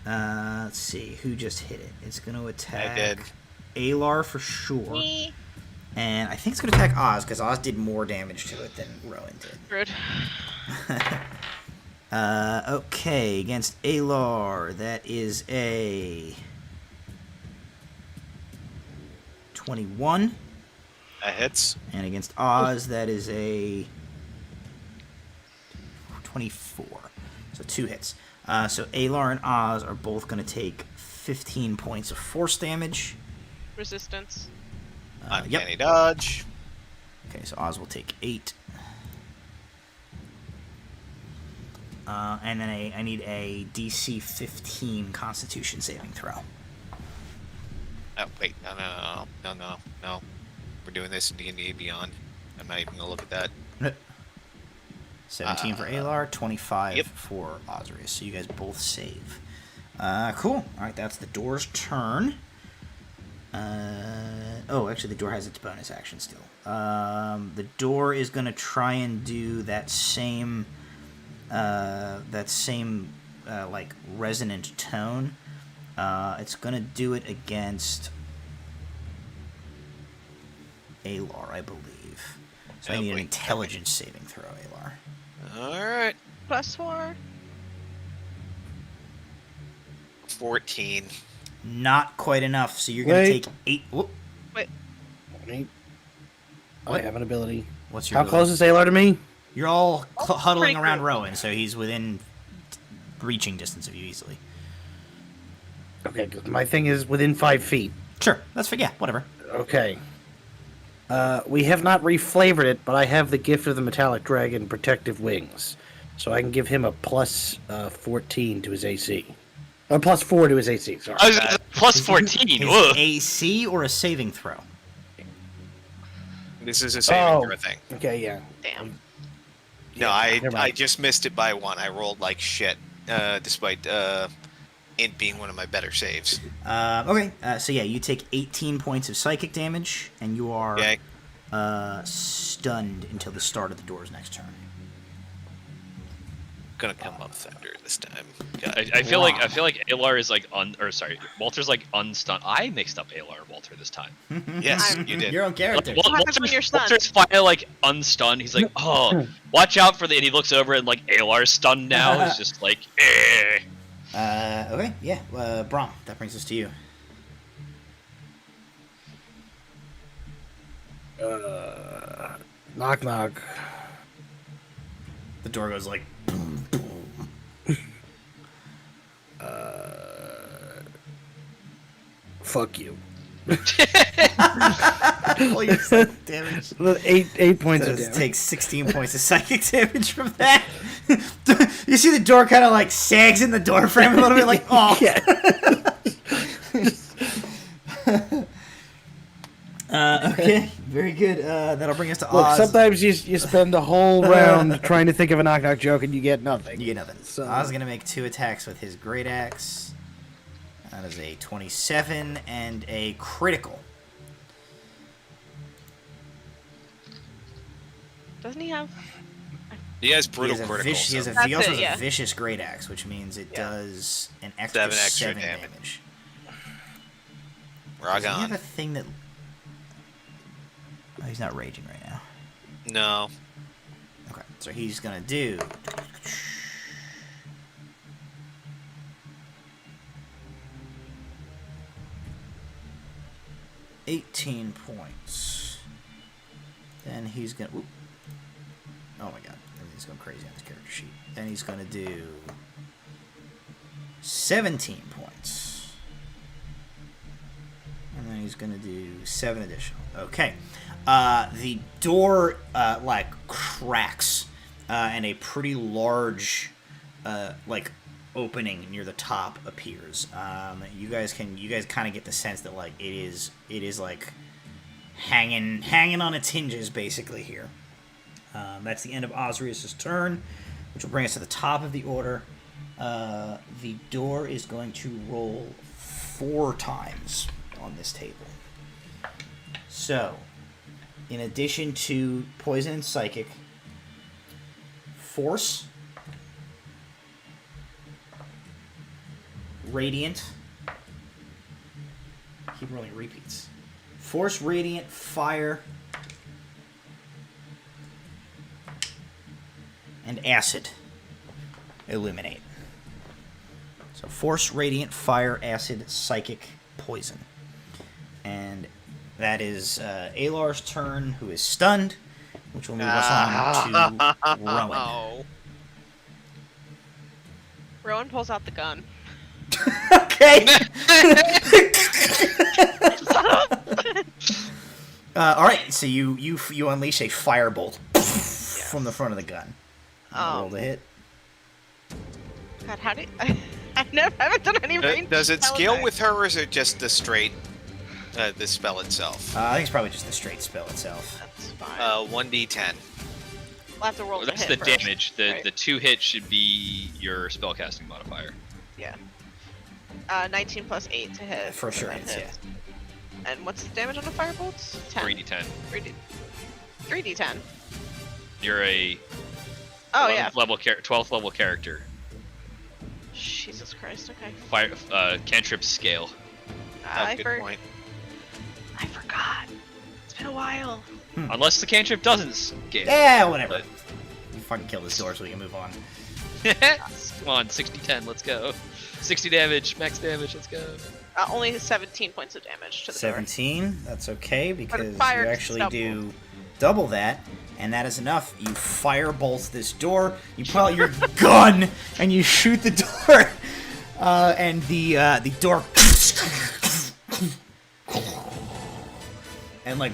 let's see, who just hit it? It's going to attack... I did. Alar for sure. Me. And I think it's going to attack Oz, because Oz did more damage to it than Rowan did. Rude. Okay, against Alar, that is a 21. That hits. And against Oz, that is a 24. So 2 hits. So Alar and Oz are both going to take 15 points of force damage. Resistance. Uncanny dodge. Okay, so Oz will take 8. And then I need a DC 15 Constitution saving throw. Oh, wait. No. We're doing this in D&D Beyond. I'm not even going to look at that. 17 for Alar, 25 yep. for Osrius. So you guys both save. Cool. Alright, that's the door's turn. Actually, the door has its bonus action still. The door is going to try and do that same... like resonant tone. It's gonna do it against Alar, I believe. So I need an intelligence saving throw, Alar. Alright. +4. 14. Not quite enough. So you're gonna take 8. Whoop. Wait. I have an ability. What's your How ability? close is Alar to me? You're all huddling pretty around close. Rowan, so he's within reaching distance of you easily. Okay, good. My thing is within 5 feet. Sure, that's for yeah, whatever. Okay. We have not reflavored it, but I have the gift of the metallic dragon protective wings. So I can give him a plus 14 to his AC. Or plus 4 to his AC, sorry. I was plus 14. His Whoa. AC or a saving throw? This is a saving throw thing. Okay, yeah. Damn. No, never mind. I just missed it by 1. I rolled like shit, despite it being one of my better saves. Okay, so yeah, you take 18 points of psychic damage, and you are Okay. stunned until the start of the door's next turn. Gonna come up thunder this time. I feel like Alar is like Walter's like unstunned. I mixed up Alar and Walter this time. Yes, you did. Your own character. What happens when you're stunned? Walter's finally like unstunned. He's like, oh, watch out for the. And he looks over and like Alar's stunned now. He's just like, eh. Okay, yeah, Brahm, that brings us to you. Knock, knock. The door goes like boom, boom. Fuck you. Well, you psychic damage. 8 points So of it damage. takes 16 points of psychic damage from that. You see the door kind of like sags in the door frame a little bit, like oh. Yeah. Okay, very good. That'll bring us to Look, Oz. sometimes you spend a whole round trying to think of a knock-knock joke and you get nothing. You get nothing. So- Oz is gonna make 2 attacks with his great axe. That is a 27 and a critical. Doesn't he have? He has He brutal has a critical. he has a- That's he also it, has yeah. a vicious great axe, which means it Yeah. does an extra 7 damage. Rock Does he have on. a thing that? Oh, he's not raging right now. No. Okay, so he's gonna do. $18 points. Then he's gonna. Oop. Oh my god, everything's going crazy on his character sheet. Then he's gonna do 17 points. And then he's gonna do 7 additional. Okay. The door like cracks and a pretty large, like, opening near the top appears. You guys kind of get the sense that like it is like hanging on its hinges basically here. That's the end of Osrius's turn, which will bring us to the top of the order. The door is going to roll 4 times on this table. So, in addition to poison and psychic, force, radiant, keep rolling repeats. Force, radiant, fire, and acid illuminate. So force, radiant, fire, acid, psychic, poison. And that is Alar's turn, who is stunned, which will move us on to Rowan. Rowan pulls out the gun. Okay. All right. So you unleash a firebolt from the front of the gun. Roll the hit. God, how do you... I haven't done any range. Does it scale with her, or is it just the straight, the spell itself? I think it's probably just the straight spell itself. That's fine. 1d10. We'll have to roll That's the the hit damage. First, The 2 hit should be your spellcasting modifier. Yeah. 19 plus 8 to hit. For sure that hits, yeah. And what's the damage on the firebolts? 10. 3d10. 3d10. You're a Oh, yeah. 12th level character. Jesus Christ, okay. Fire, cantrip scale. Good point. I forgot. It's been a while. Unless the cantrip doesn't scale. Yeah, whatever. But- You fucking kill this door so we can move on. Come on, 60-10, let's go. 60 damage, max damage, let's go. Only 17 points of damage to the 17. That's okay because you fire actually double. do double that, and that is enough. You firebolt this door. You pull out your gun and you shoot the door, and the door and like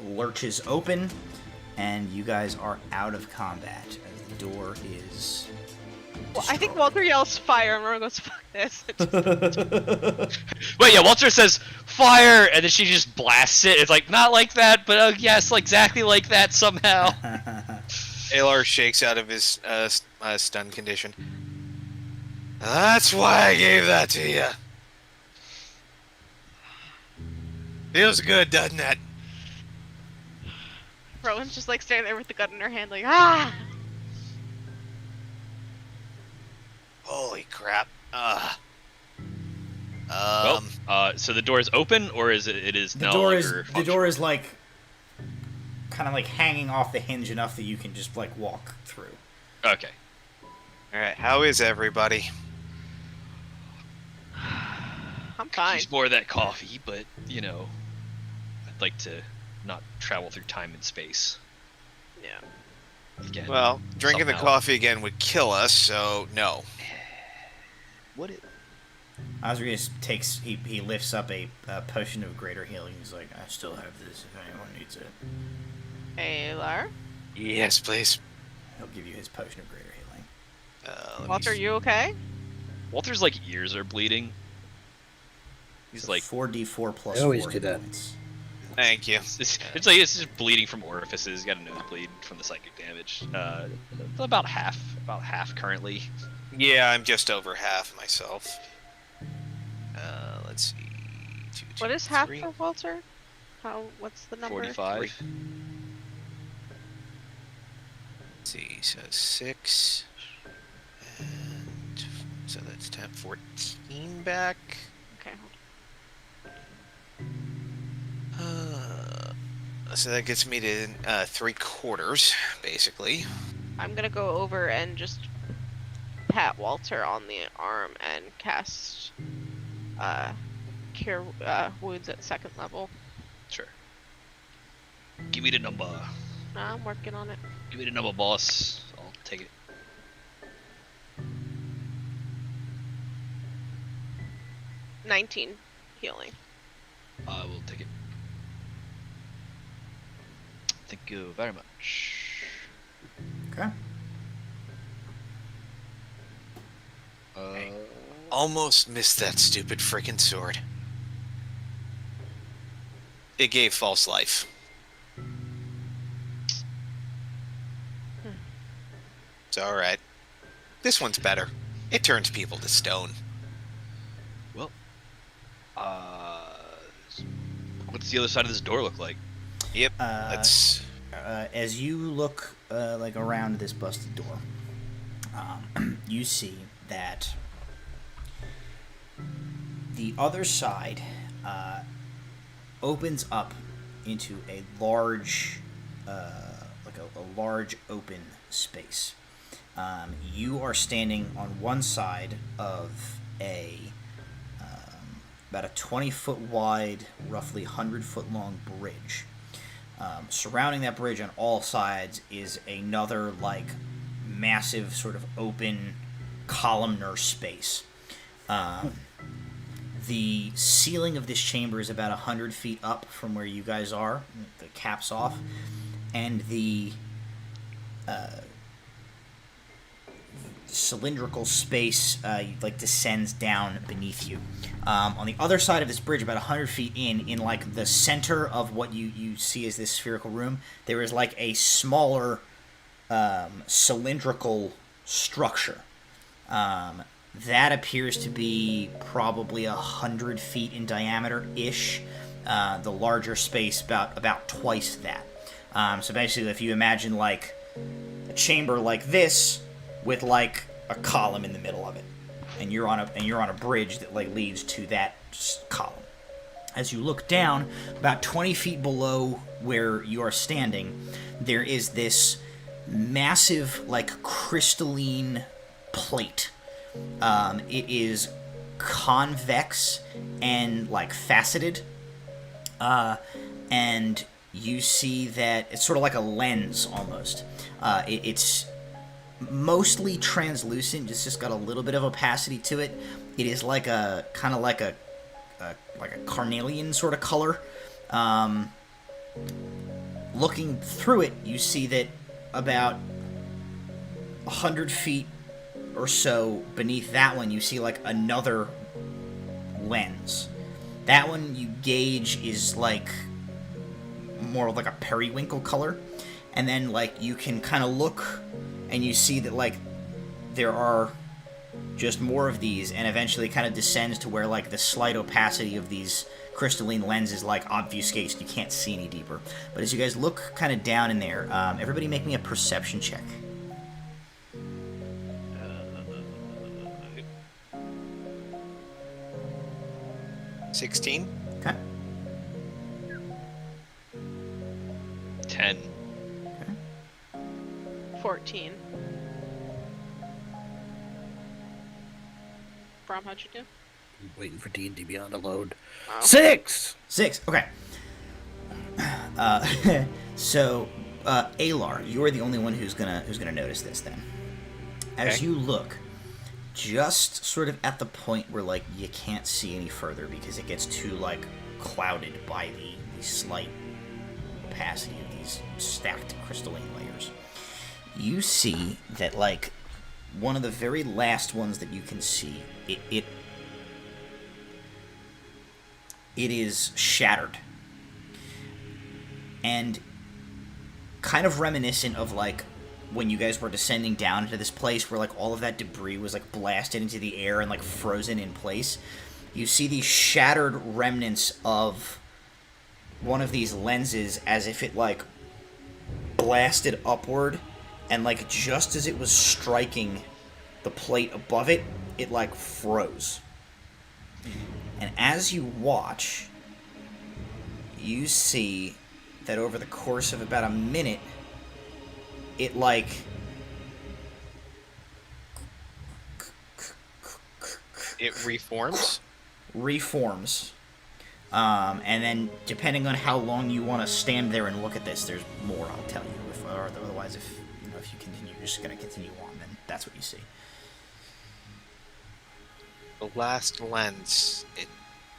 lurches open, and you guys are out of combat as the door is. Well, I think Walter yells fire and Rowan goes, fuck this. Wait, yeah, Walter says fire, and then she just blasts it. It's like, not like that, but yes, exactly like that somehow. Alar shakes out of his stun condition. That's why I gave that to you. Feels good, doesn't it? Rowan's just like standing there with the gun in her hand like, ah! Holy crap. So the door is open, or is it is The no door longer is the functional? door is like kind of like hanging off the hinge enough that you can just like walk through. Okay. Alright, how is everybody? I'm fine. Use more of that coffee, but, you know, I'd like to not travel through time and space. Yeah. Again. Well, drinking the somehow. coffee again would kill us, so no. Would it? Osrius takes he lifts up a potion of greater healing. He's like, I still have this if anyone needs it. Alar? Yes, please. He'll give you his potion of greater healing. Let me Walter, see. you okay? Walter's, like, ears are bleeding. He's So like, 4d4 plus I always 4 do hit that. points. Thank you. it's just bleeding from orifices. He's got a nosebleed from the psychic damage. About half currently. Yeah, I'm just over half myself. Let's see. What is half for Walter? What's the number? 45. Let's see, so 6. And so that's 10, 14 back. Okay. So that gets me to 3/4, basically. I'm gonna go over and just pat Walter on the arm and cast Cure Wounds at 2nd level. Sure. Give me the number. Nah, I'm working on it. Give me the number, boss. I'll take it. $19 healing. I will take it. Thank you very much. Okay. Almost missed that stupid freaking sword. It gave false life. It's alright. This one's better. It turns people to stone. Well, what's the other side of this door look like? Yep, that's... As you look like around this busted door, you see that the other side opens up into a large, like a large open space. You are standing on one side of a about a 20-foot wide, roughly 100-foot long bridge. Surrounding that bridge on all sides is another, like, massive sort of open columnar space. The ceiling of this chamber is about 100 feet up from where you guys are. The cap's off. And the cylindrical space like descends down beneath you. On the other side of this bridge, about 100 feet in like the center of what you see as this spherical room, there is like a smaller cylindrical structure. That appears to be probably 100 feet in diameter-ish. The larger space about twice that. So basically, if you imagine like a chamber like this with like a column in the middle of it, and you're on a bridge that like leads to that column. As you look down, about 20 feet below where you are standing, there is this massive like crystalline plate. It is convex and like faceted, and you see that it's sort of like a lens almost. It's mostly translucent, it's just got a little bit of opacity to it. It is like a kind of like a carnelian sort of color. Looking through it, you see that about 100 feet or so beneath that one, you see like another lens. That one you gauge is like more like a periwinkle color, and then like you can kind of look and you see that like there are just more of these, and eventually kind of descends to where like the slight opacity of these crystalline lenses like obfuscates, you can't see any deeper. But as you guys look kind of down in there, everybody make me a perception check. 16? Okay. 10. 14. Brom, how'd you do? I'm waiting for D&D Beyond to load. Oh. 6! 6. Okay. So, Alar, you are the only one who's gonna notice this. Then, as you look, just sort of at the point where like you can't see any further because it gets too like clouded by the slight opacity of these stacked crystalline layers, you see that like one of the very last ones that you can see, it is shattered. And kind of reminiscent of like when you guys were descending down into this place where like all of that debris was like blasted into the air and like frozen in place. You see these shattered remnants of one of these lenses as if it like blasted upward, and like just as it was striking the plate above it, it like froze. And as you watch, you see that over the course of about a minute, it like It reforms? reforms. And then depending on how long you want to stand there and look at this, there's more I'll tell you. Or otherwise, if you continue, you're just gonna continue on, then that's what you see. The last lens,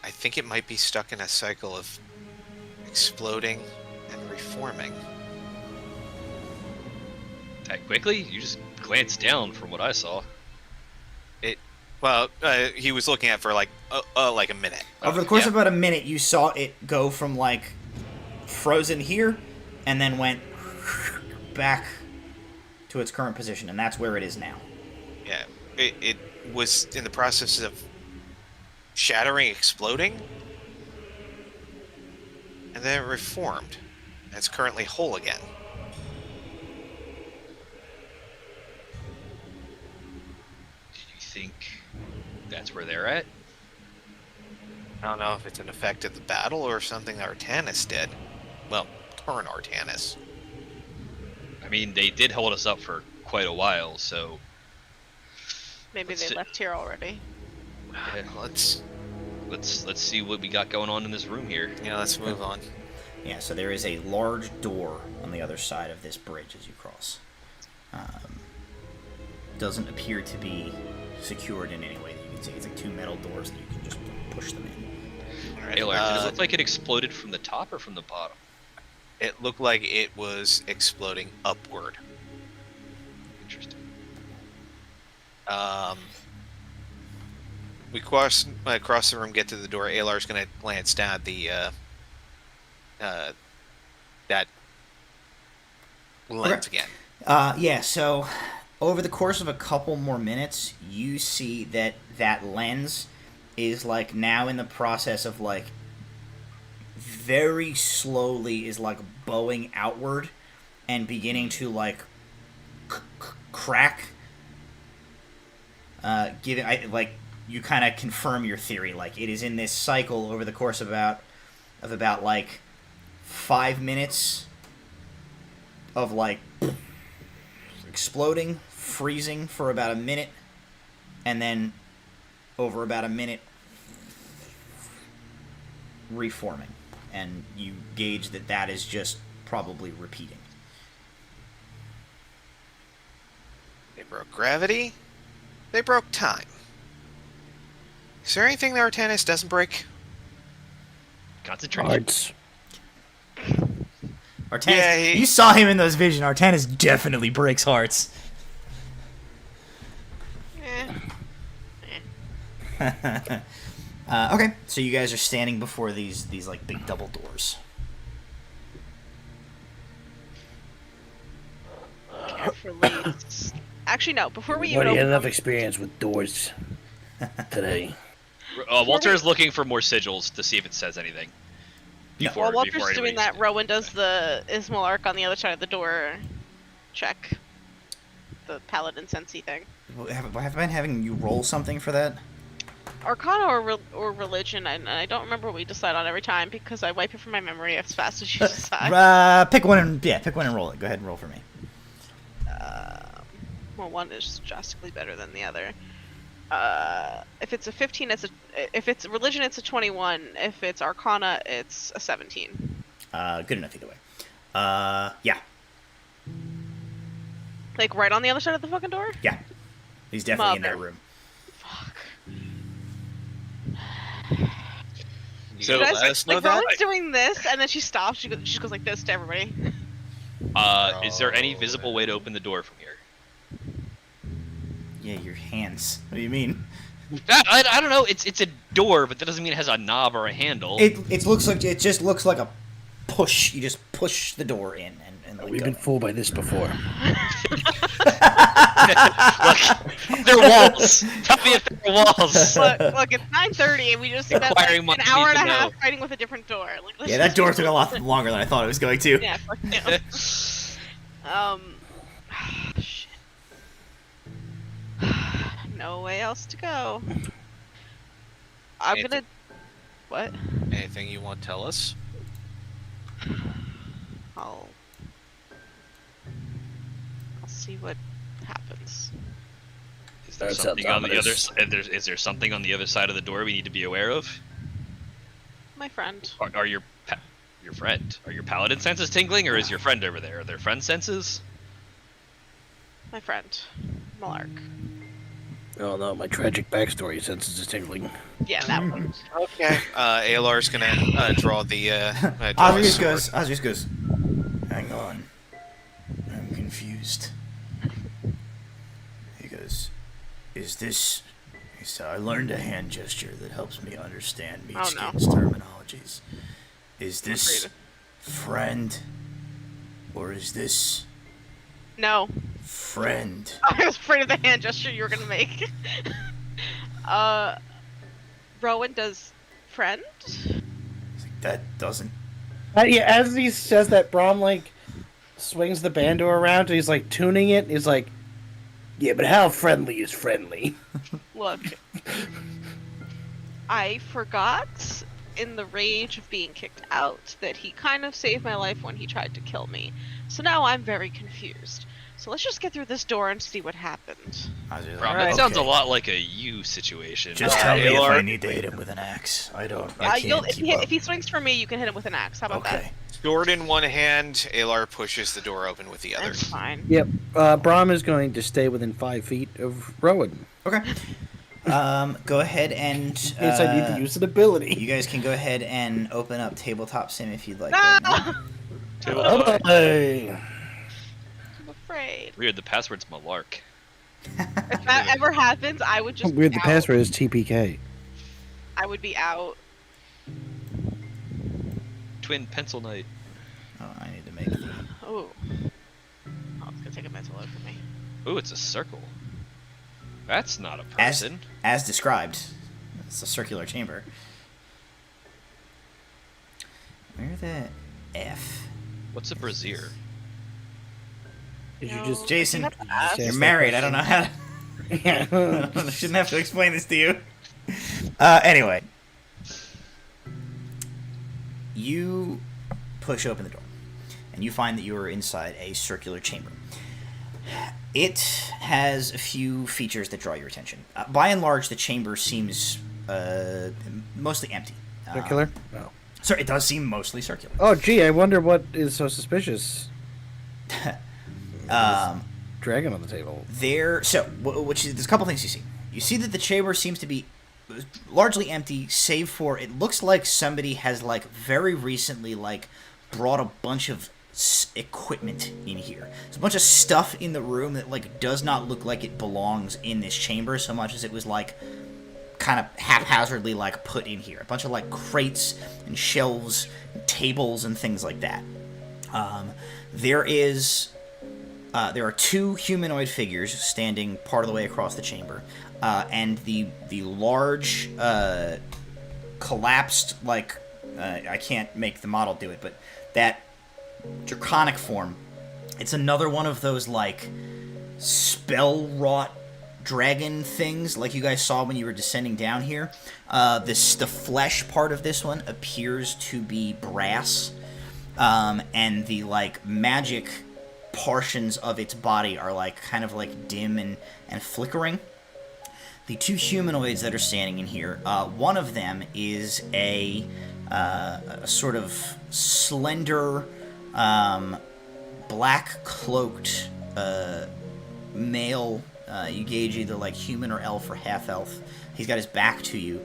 I think it might be stuck in a cycle of exploding and reforming. That quickly? You just glanced down from what I saw. Well, he was looking at for like a minute. Over the course Yeah. of about a minute, you saw it go from like frozen here, and then went back to its current position, and that's where it is now. Yeah, it was in the process of shattering, exploding, and then it reformed. It's currently whole again. Do you think that's where they're at? I don't know if it's an effect of the battle or something that Artanis did. Well, turn Artanis. I mean, they did hold us up for quite a while, so Maybe Let's they see. left here already. Let's see what we got going on in this room here. let's move on. Yeah, so there is a large door on the other side of this bridge as you cross. Doesn't appear to be secured in any way that you can see. It's like two metal doors that you can just push them in. All right, Aylar, did it look like it exploded from the top or from the bottom? it looked like it was exploding upward. Interesting. We cross the room, get to the door. Alar's gonna glance down at the that lens again. Yeah, so over the course of a couple more minutes, you see that that lens is like now in the process of like very slowly is like bowing outward and beginning to like crack. Like you kind of confirm your theory. Like it is in this cycle over the course of about like 5 minutes of like exploding, freezing for about a minute, and then over about a minute reforming. And you gauge that that is just probably repeating. They broke gravity. They broke time. Is there anything that Artanis doesn't break? Concentration. Hearts. Artanis, Yeah, you saw him in those visions. Artanis definitely breaks hearts. Okay, so you guys are standing before these like big double doors. Carefully. Actually, no. Before we even Already had open enough them, experience with doors today. Walter is looking for more sigils to see if it says anything. No. Before, while Walter's before doing anybody's- that, Rowan does the Ismail arc on the other side of the door check. The paladin sensey thing. Have I been having you roll something for that? Arcana or religion, and I don't remember what we decide on every time because I wipe it from my memory as fast as you decide. Pick one and roll it. Go ahead and roll for me. Well, one is drastically better than the other. If it's a 15, if it's religion, it's a 21. If it's Arcana, it's a 17. Good enough either way. Yeah. Like right on the other side of the fucking door? Yeah. He's definitely in that Mother. room. Fuck. So, let Guys, us know like that. Rowan's doing this, and then she stops. She goes like this to everybody. Is there any visible way to open the door from here? Yeah, your hands. What do you mean? I don't know. It's a door, but that doesn't mean it has a knob or a handle. It just looks like a push. You just push the door in and let We've go. been fooled by this before. Look, they're walls. Tell me if they're walls. Look, it's 9:30, and we just spent like, Acquiring an money hour and to a half know. fighting with a different door. Like, let's Yeah, that just- door took a lot longer than I thought it was going to. Yeah, fuck you. Shit. No way else to go. I'm Anything- gonna. What? Anything you want to tell us? I'll see what happens. Is there That something sounds on the other? ominous. Is there something on the other side of the door we need to be aware of? My friend. Are your friend? Are your paladin senses tingling, or is your friend over there? Are their friend senses? My friend. Malark. Oh no, my tragic backstory senses is tingling. Yeah, that one. Okay. Alar's gonna draw the. Ozzy just goes. Hang on. I'm confused. goes, is this... He said, I learned a hand gesture that helps me understand Meatskin's terminologies. Is this friend? Or is this... No. friend? I was afraid of the hand gesture you were gonna make. Rowan does friend? That doesn't... Yeah, as he says that, Brom, like, swings the bando around, and he's, like, tuning it, and he's like, yeah, but how friendly is friendly? Look. I forgot, in the rage of being kicked out, that he kind of saved my life when he tried to kill me. So now I'm very confused. So let's just get through this door and see what happened. Rob, that sounds a lot like a you situation. Just tell me if I need to hit him with an axe. I can't keep up. If he swings for me, you can hit him with an axe. How about that? Sword in one hand, Alar pushes the door open with the other. That's fine. Yep. Brom is going to stay within 5 feet of Rowan. Okay. Go ahead and... In case I need to use an ability. You guys can go ahead and open up Tabletop Sim if you'd like. No! Right now. Hey. I'm afraid. Weird, the password's Malark. If that ever happens, I would just Weird, be the out. password is TPK. I would be out. Twin Pencil Knight. Oh, I need to make the... Oh. Oh, it's gonna take a mental load for me. Ooh, it's a circle. That's not a person. As described. It's a circular chamber. Where the F? What's a brazier? Did you No. just... Jason, That's ass. you're married. I don't know how to... Yeah. I shouldn't have to explain this to you. Anyway. You push open the door, and you find that you are inside a circular chamber. It has a few features that draw your attention. By and large, the chamber seems mostly empty. Circular? Oh. So it does seem mostly circular. Oh, gee, I wonder what is so suspicious. Dragon on the table. There's a couple things you see. You see that the chamber seems to be largely empty, save for it looks like somebody has like very recently like brought a bunch of equipment in here. There's a bunch of stuff in the room that like does not look like it belongs in this chamber so much as it was like kind of haphazardly like put in here. A bunch of like crates and shelves, and tables and things like that. There are two humanoid figures standing part of the way across the chamber, and the large collapsed like I can't make the model do it, but that draconic form. It's another one of those like spell wrought dragon things like you guys saw when you were descending down here. The flesh part of this one appears to be brass, and the like magic portions of its body are like kind of like dim and flickering. The two humanoids that are standing in here, one of them is a sort of slender, black cloaked male. You gauge either like human or elf or half elf. He's got his back to you.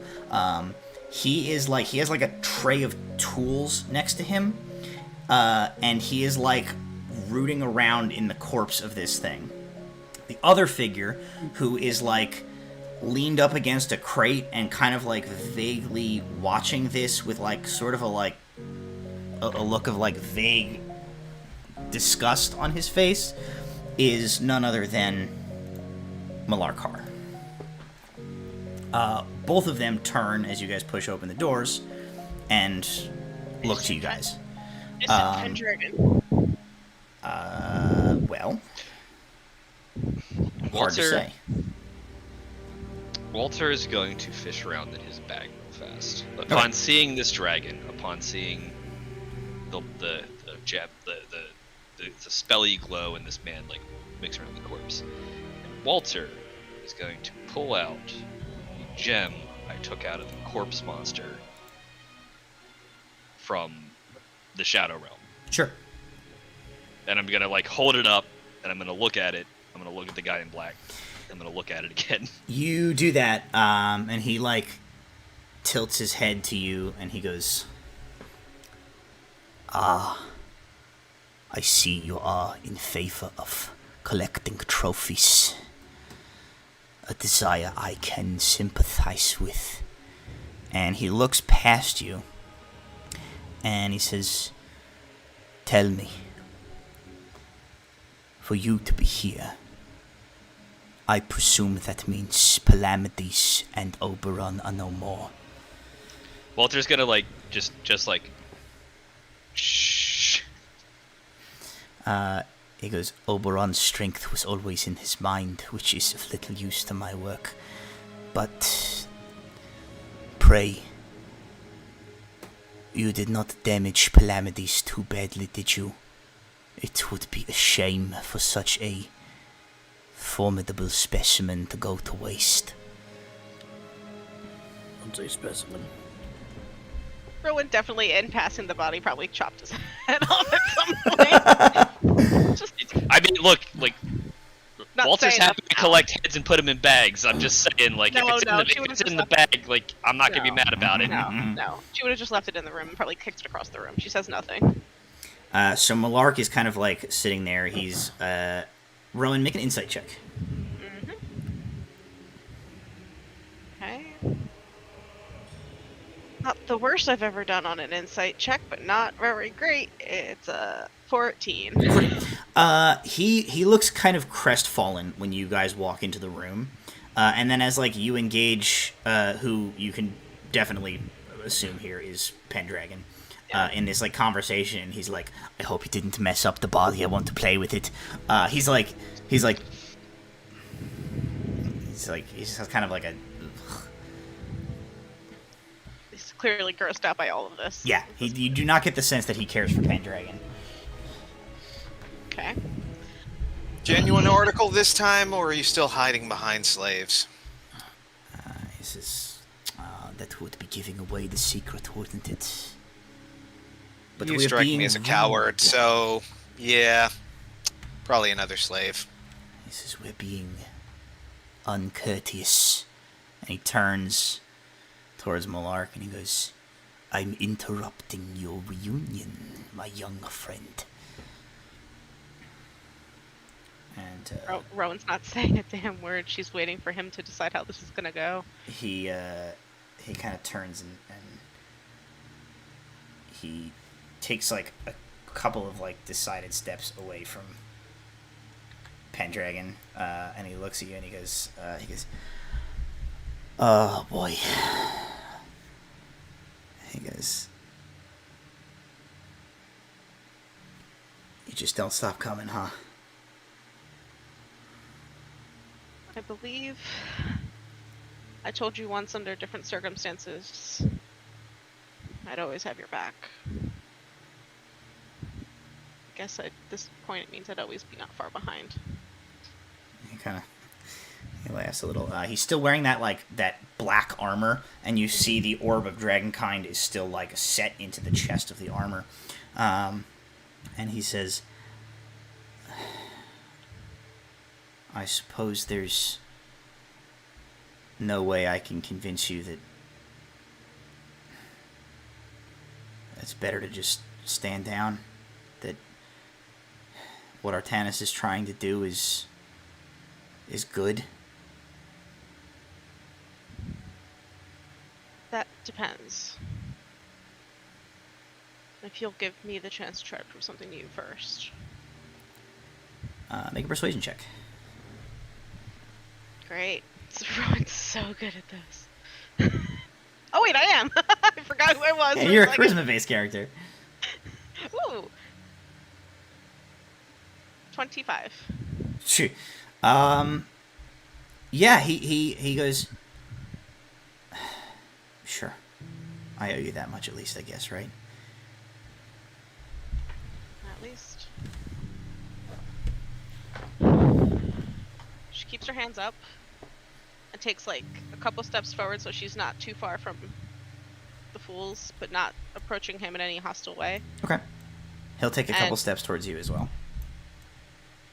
He has like a tray of tools next to him, and he is like rooting around in the corpse of this thing. The other figure, who is like leaned up against a crate and kind of like vaguely watching this with like sort of a look of like vague disgust on his face, is none other than Malarkar. Both of them turn as you guys push open the doors and look to you guys. Pendragon. Well, hard to say. Walter is going to fish around in his bag real fast. Upon seeing this dragon, upon seeing the spelly glow in this man like mix around the corpse, and Walter is going to pull out the gem I took out of the corpse monster from the Shadow Realm. Sure. And I'm gonna like hold it up, and I'm gonna look at it. I'm gonna look at the guy in black. I'm gonna look at it again. You do that, and he like tilts his head to you, and he goes, "Ah, I see you are in favor of collecting trophies. a desire I can sympathize with. And he looks past you, and he says, tell me, for you to be here, I presume that means Palamedes and Oberon are no more. Walter's gonna like just like shh. He goes, Oberon's strength was always in his mind, which is of little use to my work. But pray, you did not damage Palamedes too badly, did you? It would be a shame for such a formidable specimen to go to waste. What's a specimen? Rowan definitely, in passing the body, probably chopped his head off at some point. Just I mean, look, like not Walter's saying happy that to now. collect heads and put them in bags. I'm just saying, like, No, if she it's would've in just the bag, like, I'm not gonna be No. mad about it. No. She would have just left it in the room and probably kicked it across the room. She says nothing. So Malark is kind of like sitting there. He's, Rowan, make an insight check. Okay. Not the worst I've ever done on an insight check, but not very great. It's a 14. He looks kind of crestfallen when you guys walk into the room, and then as like you engage, who you can definitely assume here is Pendragon, in this like conversation, he's like, "I hope you didn't mess up the body. I want to play with it." He's kind of like a He's clearly grossed out by all of this. yeah. You do not get the sense that he cares for Pendragon. Okay. Genuine article this time, or are you still hiding behind slaves? He says, "That would be giving away the secret, wouldn't it?" But You we're strike me being as a coward, rude. so yeah, probably another slave. He says, "We're being uncourteous." And he turns towards Malark and he goes, "I'm interrupting your reunion, my young friend." And Rowan's not saying a damn word. She's waiting for him to decide how this is gonna go. he kind of turns and he takes like a couple of like decided steps away from Pendragon, and he looks at you and he goes, "Oh boy." He goes, "You just don't stop coming, huh?" I believe I told you once under different circumstances I'd always have your back. I guess at this point it means I'd always be not far behind. He laughs a little. He's still wearing that black armor, and you see the orb of dragonkind is still like set into the chest of the armor. And he says, "I suppose there's no way I can convince you that it's better to just stand down, that what Artanis is trying to do is good." That depends. If you'll give me the chance to try to prove something to you first. Make a persuasion check. Great. Rowan's so good at this. Oh wait, I am! I forgot who I was. Yeah, for you're a second. charisma-based character. Ooh. 25. Shoot. Yeah, he goes, "Sure. I owe you that much at least, I guess, right?" At least. She keeps her hands up and takes like a couple steps forward so she's not too far from the fools, but not approaching him in any hostile way. Okay. He'll take a couple And- steps towards you as well.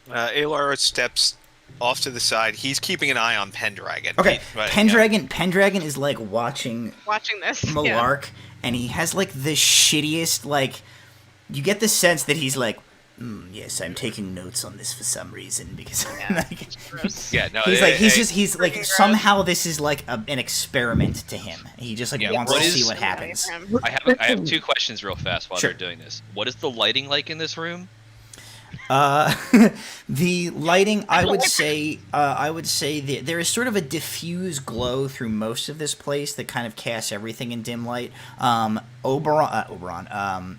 Alar steps off to the side. He's keeping an eye on Pendragon. Okay, But, Pendragon is like watching Watching this. Yeah. Malark, and he has like the shittiest, like, you get the sense that he's like, Yes, I'm taking notes on this for some reason because like, Gross. Yeah, no. he's hey, like somehow this is like an experiment to him. He just like Yeah, wants what to is- see what happens. I have 2 questions real fast while Sure. they're doing this. What is the lighting like in this room? The lighting, I would say there is sort of a diffuse glow through most of this place that kind of casts everything in dim light.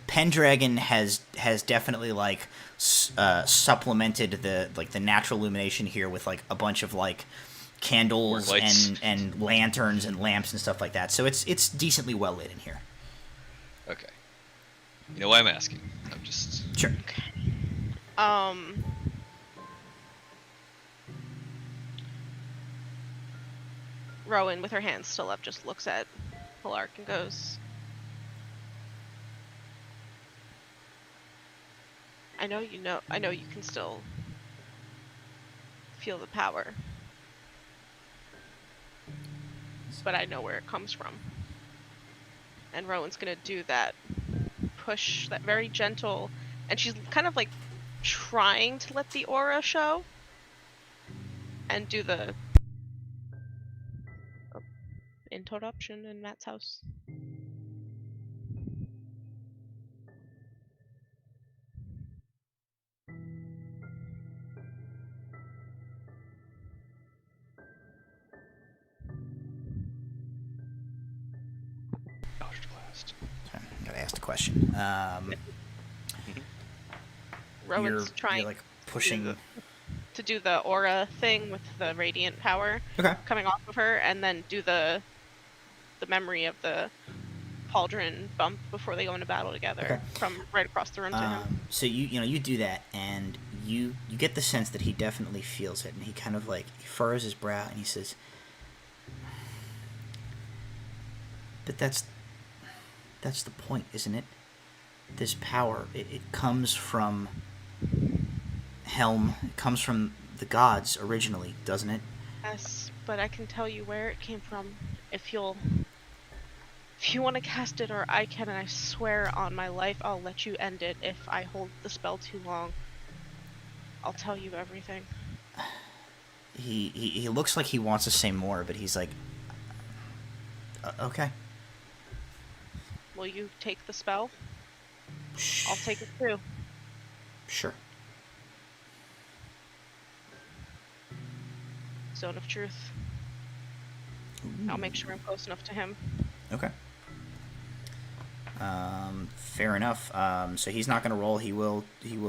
Pendragon has definitely like supplemented the natural illumination here with like a bunch of like candles Lights. and lanterns and lamps and stuff like that. So it's decently well lit in here. Okay. You know why I'm asking? I'm just. Sure. Rowan, with her hands still up, just looks at Pilark and goes, I know you can still feel the power. But I know where it comes from. And Rowan's gonna do that push, that very gentle, and she's kind of like trying to let the aura show. And do the interruption in Matt's house. Sorry, I gotta ask the question. Rowan's trying you're like pushing. to do the aura thing with the radiant power Okay. coming off of her, and then do the memory of the pauldron bump before they go into battle together Okay. from right across the room to him. So you do that, and you get the sense that he definitely feels it, and he kind of like he furrows his brow and he says, "But that's the point, isn't it? This power, it comes from Helm. It comes from the gods originally, doesn't it?" Yes, but I can tell you where it came from if you want to cast it, or I can, and I swear on my life I'll let you end it if I hold the spell too long. I'll tell you everything. He looks like he wants to say more, but he's like, okay. Will you take the spell? I'll take it too. Sure. Zone of Truth. I'll make sure I'm close enough to him. Okay. Fair enough. So he's not going to roll. He will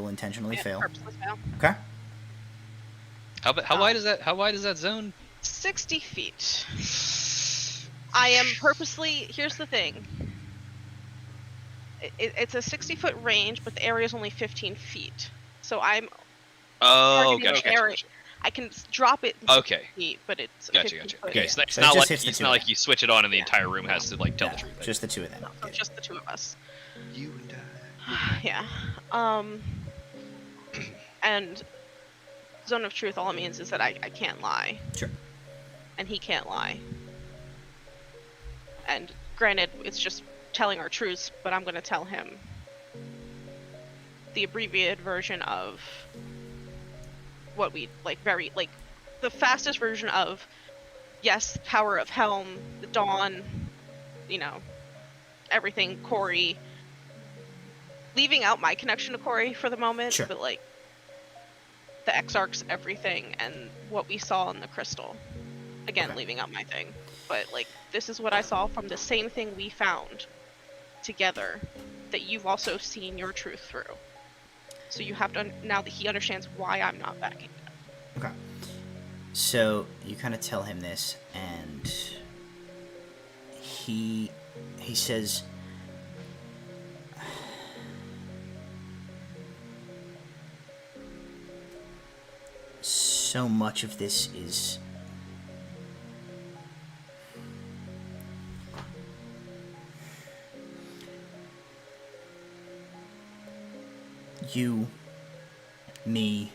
intentionally fail. Purposely fail. Okay. How wide is that? How wide is that zone? 60 feet. I am purposely. Here's the thing. It's a 60-foot range, but the area is only 15 feet. So I'm Oh, targeting gotcha, the area. gotcha. I can drop it. Okay. Feet, but it's Gotcha. 15 foot. Okay, so Yeah. it's So it not just like hits the it's two not of like them. you switch it on and the Yeah. entire room has to like tell No, the truth. just the two of them. No, so Get it. just the two of us. You and I. Yeah. And Zone of Truth, all it means is that I can't lie. Sure. And he can't lie. And granted, it's just telling our truths, but I'm going to tell him the abbreviated version of what we the fastest version of, yes, power of Helm, the Dawn, everything, Corey. Leaving out my connection to Corey for the moment, Sure. but the Exarchs, everything, and what we saw in the crystal. Again, Okay. leaving out my thing. But this is what I saw from the same thing we found together that you've also seen your truth through. So you have to, now that he understands why I'm not backing down. Okay. So you kind of tell him this, and he says, so much of this is you, me,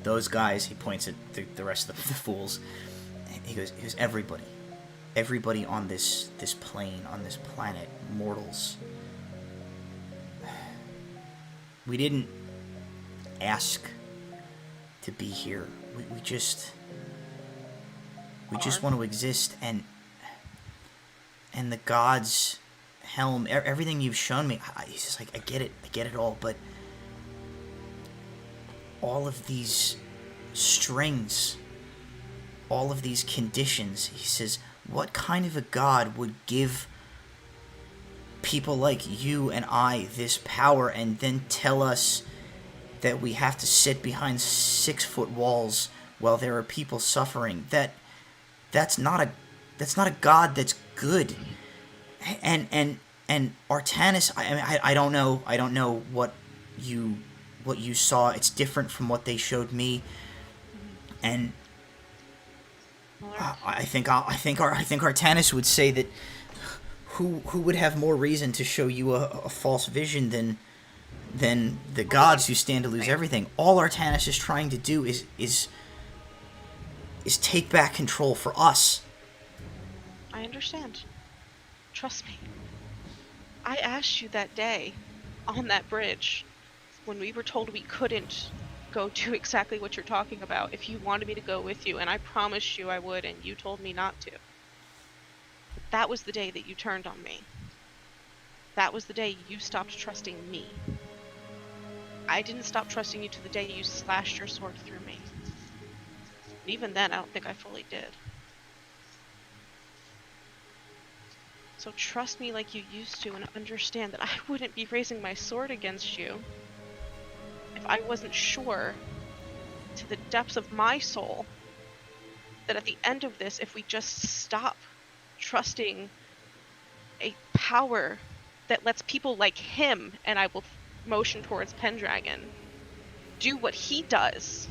those guys. He points at the rest of the fools. He goes, everybody on this plane, on this planet, mortals. We didn't ask to be here. We just want to exist, and the gods, Helm, everything you've shown me. He's just like, I get it all, but all of these strings, all of these conditions. He says, what kind of a god would give people like you and I this power and then tell us that we have to sit behind 6-foot walls while there are people suffering? That's not a god that's good. And Artanis, I don't know what you saw. It's different from what they showed me, and I think Artanis would say that who would have more reason to show you a false vision than the gods who stand to lose everything. All Artanis is trying to do is take back control for us. I understand. Trust me. I asked you that day on that bridge when we were told we couldn't go do exactly what you're talking about if you wanted me to go with you, and I promised you I would, and you told me not to. But that was the day that you turned on me. That was the day you stopped trusting me. I didn't stop trusting you to the day you slashed your sword through me. And even then, I don't think I fully did. So trust me like you used to, and understand that I wouldn't be raising my sword against you if I wasn't sure to the depths of my soul that at the end of this, if we just stop trusting a power that lets people like him, and I will motion towards Pendragon, do what he does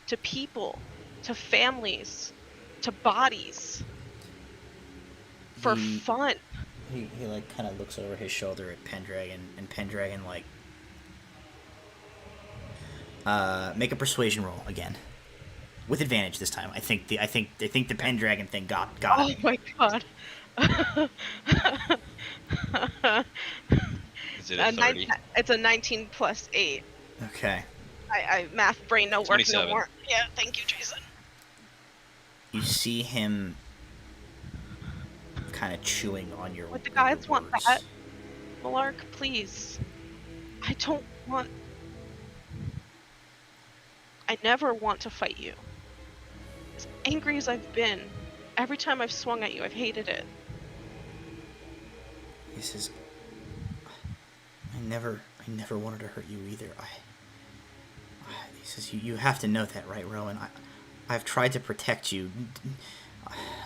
to people, to families, to bodies, for fun. He like kind of looks over his shoulder at Pendragon, and Pendragon like make a persuasion roll again, with advantage this time. I think the Pendragon thing got Oh him. my god. Is it a 30? It's a 19 plus 8. Okay. I math brain no work 27. no more. Yeah, thank you, Jason. You see him kind of chewing on your Would the guys your want words. that? Malark, please. I don't want... I never want to fight you. As angry as I've been, every time I've swung at you, I've hated it. He says, I never wanted to hurt you either. He says, you have to know that, right, Rowan? I've tried to protect you.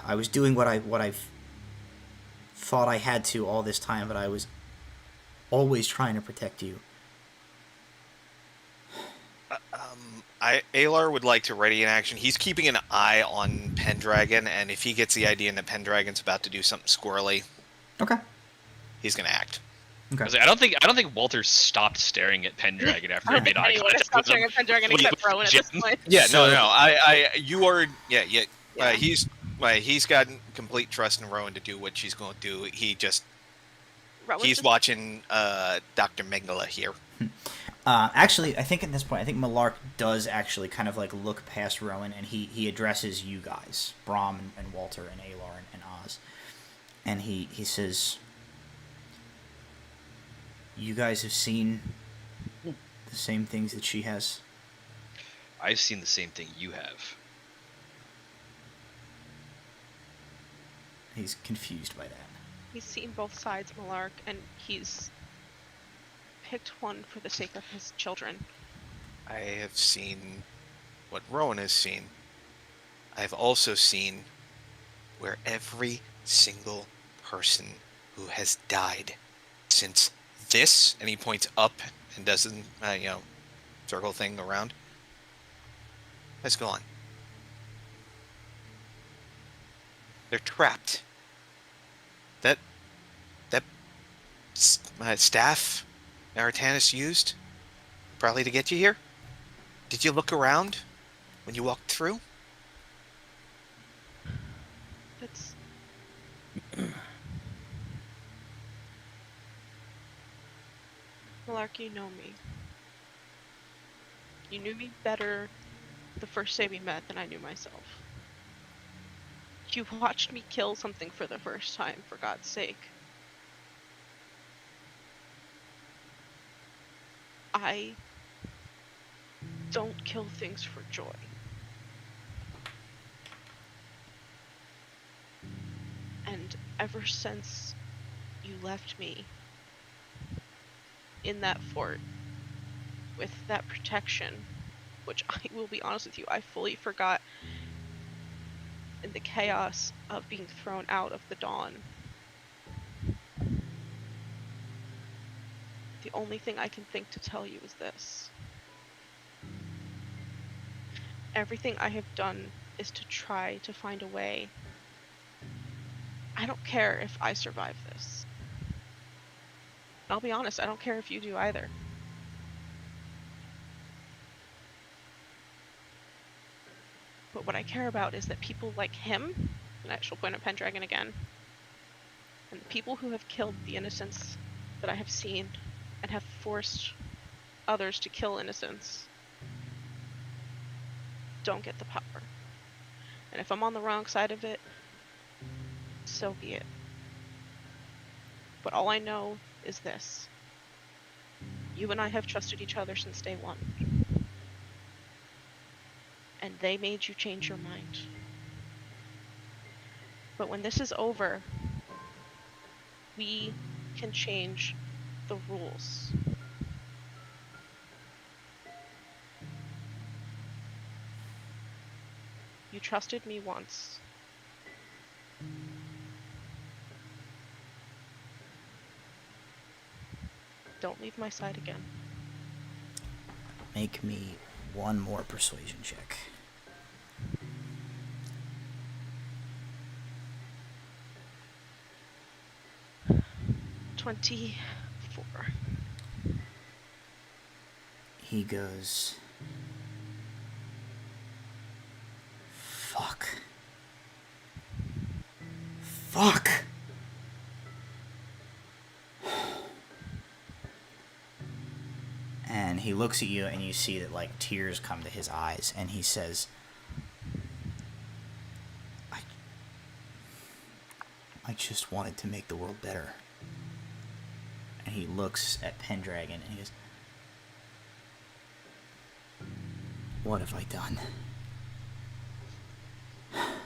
I was doing what I've thought I had to all this time, but I was always trying to protect you. Alar would like to ready an action. He's keeping an eye on Pendragon, and if he gets the idea that Pendragon's about to do something squirrely, Okay. he's going to act. I was like, I don't think Walter stopped staring at Pendragon after he made eye Anyone is contact with staring him. at Pendragon When he except was Rowan at this Jim. point. Yeah, So- no. You are. Yeah. Yeah. He's got complete trust in Rowan to do what she's going to do. Rowan's He's just- watching Dr. Mengele here. Actually, I think at this point, I think Malark does actually kind of like look past Rowan, and he addresses you guys, Brahm and Walter and Alar and Oz, and he says, you guys have seen the same things that she has. I've seen the same thing you have. He's confused by that. He's seen both sides, Malark, and he's picked one for the sake of his children. I have seen what Rowan has seen. I've also seen where every single person who has died since this, and he points up and does a circle thing around, has gone. They're trapped. That staff Artanis used, probably to get you here. Did you look around when you walked through? That's... Malark, you know me. You knew me better the first day we met than I knew myself. You watched me kill something for the first time, for God's sake. I don't kill things for joy. And ever since you left me in that fort with that protection, which I will be honest with you, I fully forgot in the chaos of being thrown out of the dawn. The only thing I can think to tell you is this. Everything I have done is to try to find a way. I don't care if I survive this. I'll be honest, I don't care if you do either. But what I care about is that people like him, and I shall point at Pendragon again, and the people who have killed the innocents that I have seen and have forced others to kill innocents don't get the power. And if I'm on the wrong side of it, so be it. But all I know is this. You and I have trusted each other since day one. And they made you change your mind. But when this is over, we can change the rules. You trusted me once. Don't leave my side again. Make me one more persuasion check. $24. He goes, fuck. Fuck. And he looks at you and you see that like tears come to his eyes and he says, I just wanted to make the world better. And he looks at Pendragon and he goes, what have I done?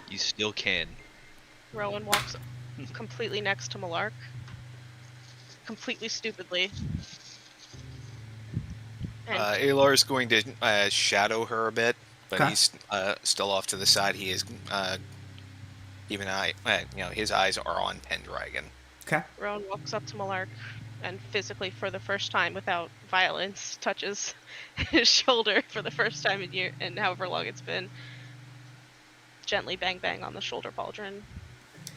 You still can. Rowan walks completely next to Malark. Completely stupidly. And Alar is going to shadow her a bit, but Okay. he's still off to the side. He is his eyes are on Pendragon. Okay. Rowan walks up to Malark and physically, for the first time without violence, touches his shoulder for the first time in however long it's been. Gently bang bang on the shoulder pauldron,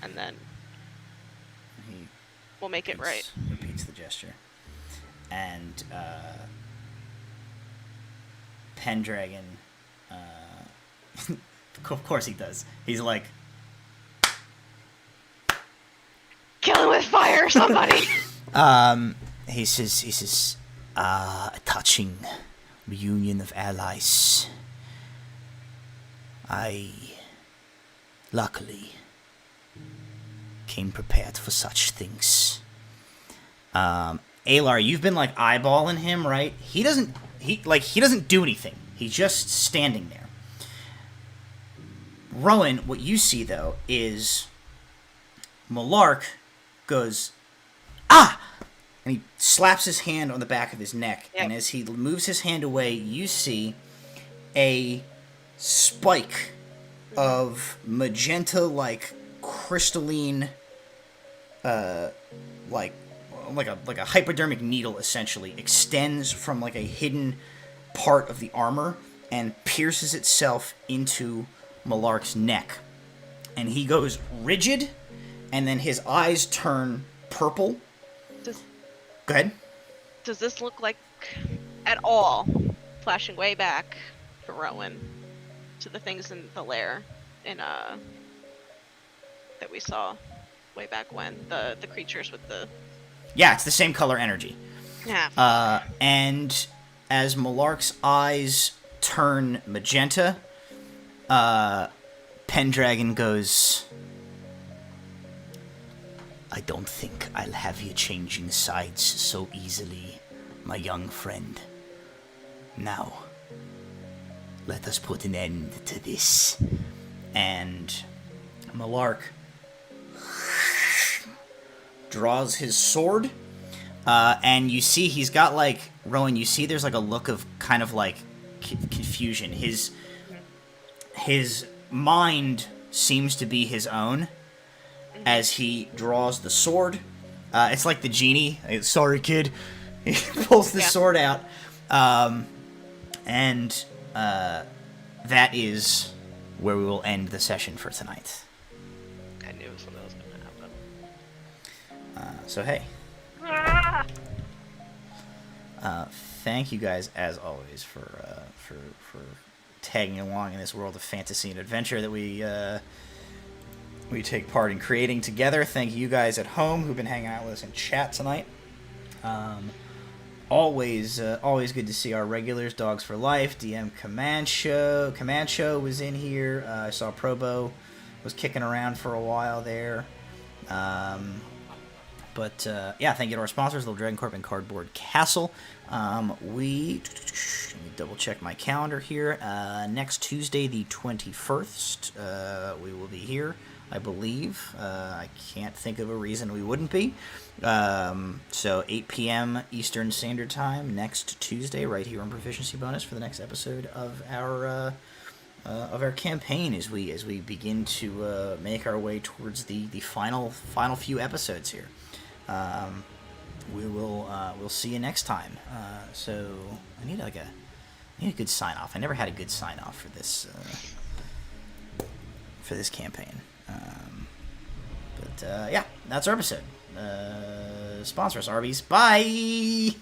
and then He we'll make it right. repeats the gesture. And Pendragon, of course he does. He's like, Kill him with fire, somebody! he says, a touching reunion of allies. I, luckily, came prepared for such things. Alar, you've been like eyeballing him, right? He doesn't do anything. He's just standing there. Rowan, what you see though is Malark goes, ah! And he slaps his hand on the back of his neck. Yep. And as he moves his hand away, you see a spike of magenta, like crystalline, like a hypodermic needle, essentially extends from like a hidden part of the armor and pierces itself into Malark's neck, and he goes rigid, and then his eyes turn purple. Go ahead. Does this look like, at all, flashing way back for Rowan, to the things in the lair in that we saw way back when, the creatures with the... Yeah, it's the same color energy. Yeah. And as Malark's eyes turn magenta. Pendragon goes, I don't think I'll have you changing sides so easily, my young friend. Now, let us put an end to this. And Malark draws his sword, and you see he's got like, Rowan, you see there's like a look of kind of like confusion. His mind seems to be his own as he draws the sword. It's like the genie. Sorry, kid. He pulls the sword out. And that is where we will end the session for tonight. I knew something was going to happen. So, hey. Thank you guys, as always, for tagging along in this world of fantasy and adventure that we take part in creating together. Thank you guys at home who've been hanging out with us in chat tonight. Always good to see our regulars, Dogs for Life, DM Comancho was in here. I saw Probo was kicking around for a while there. But thank you to our sponsors, Little Dragon Corp and Cardboard Castle. Let me double check my calendar here. Next Tuesday, the 21st, we will be here, I believe. I can't think of a reason we wouldn't be. So 8 p.m. Eastern Standard Time next Tuesday, right here on Proficiency Bonus for the next episode of our campaign as we begin to make our way towards the final few episodes here. We'll see you next time. So I need a good sign off. I never had a good sign off for this campaign. That's our episode. Sponsor us, Arby's. Bye.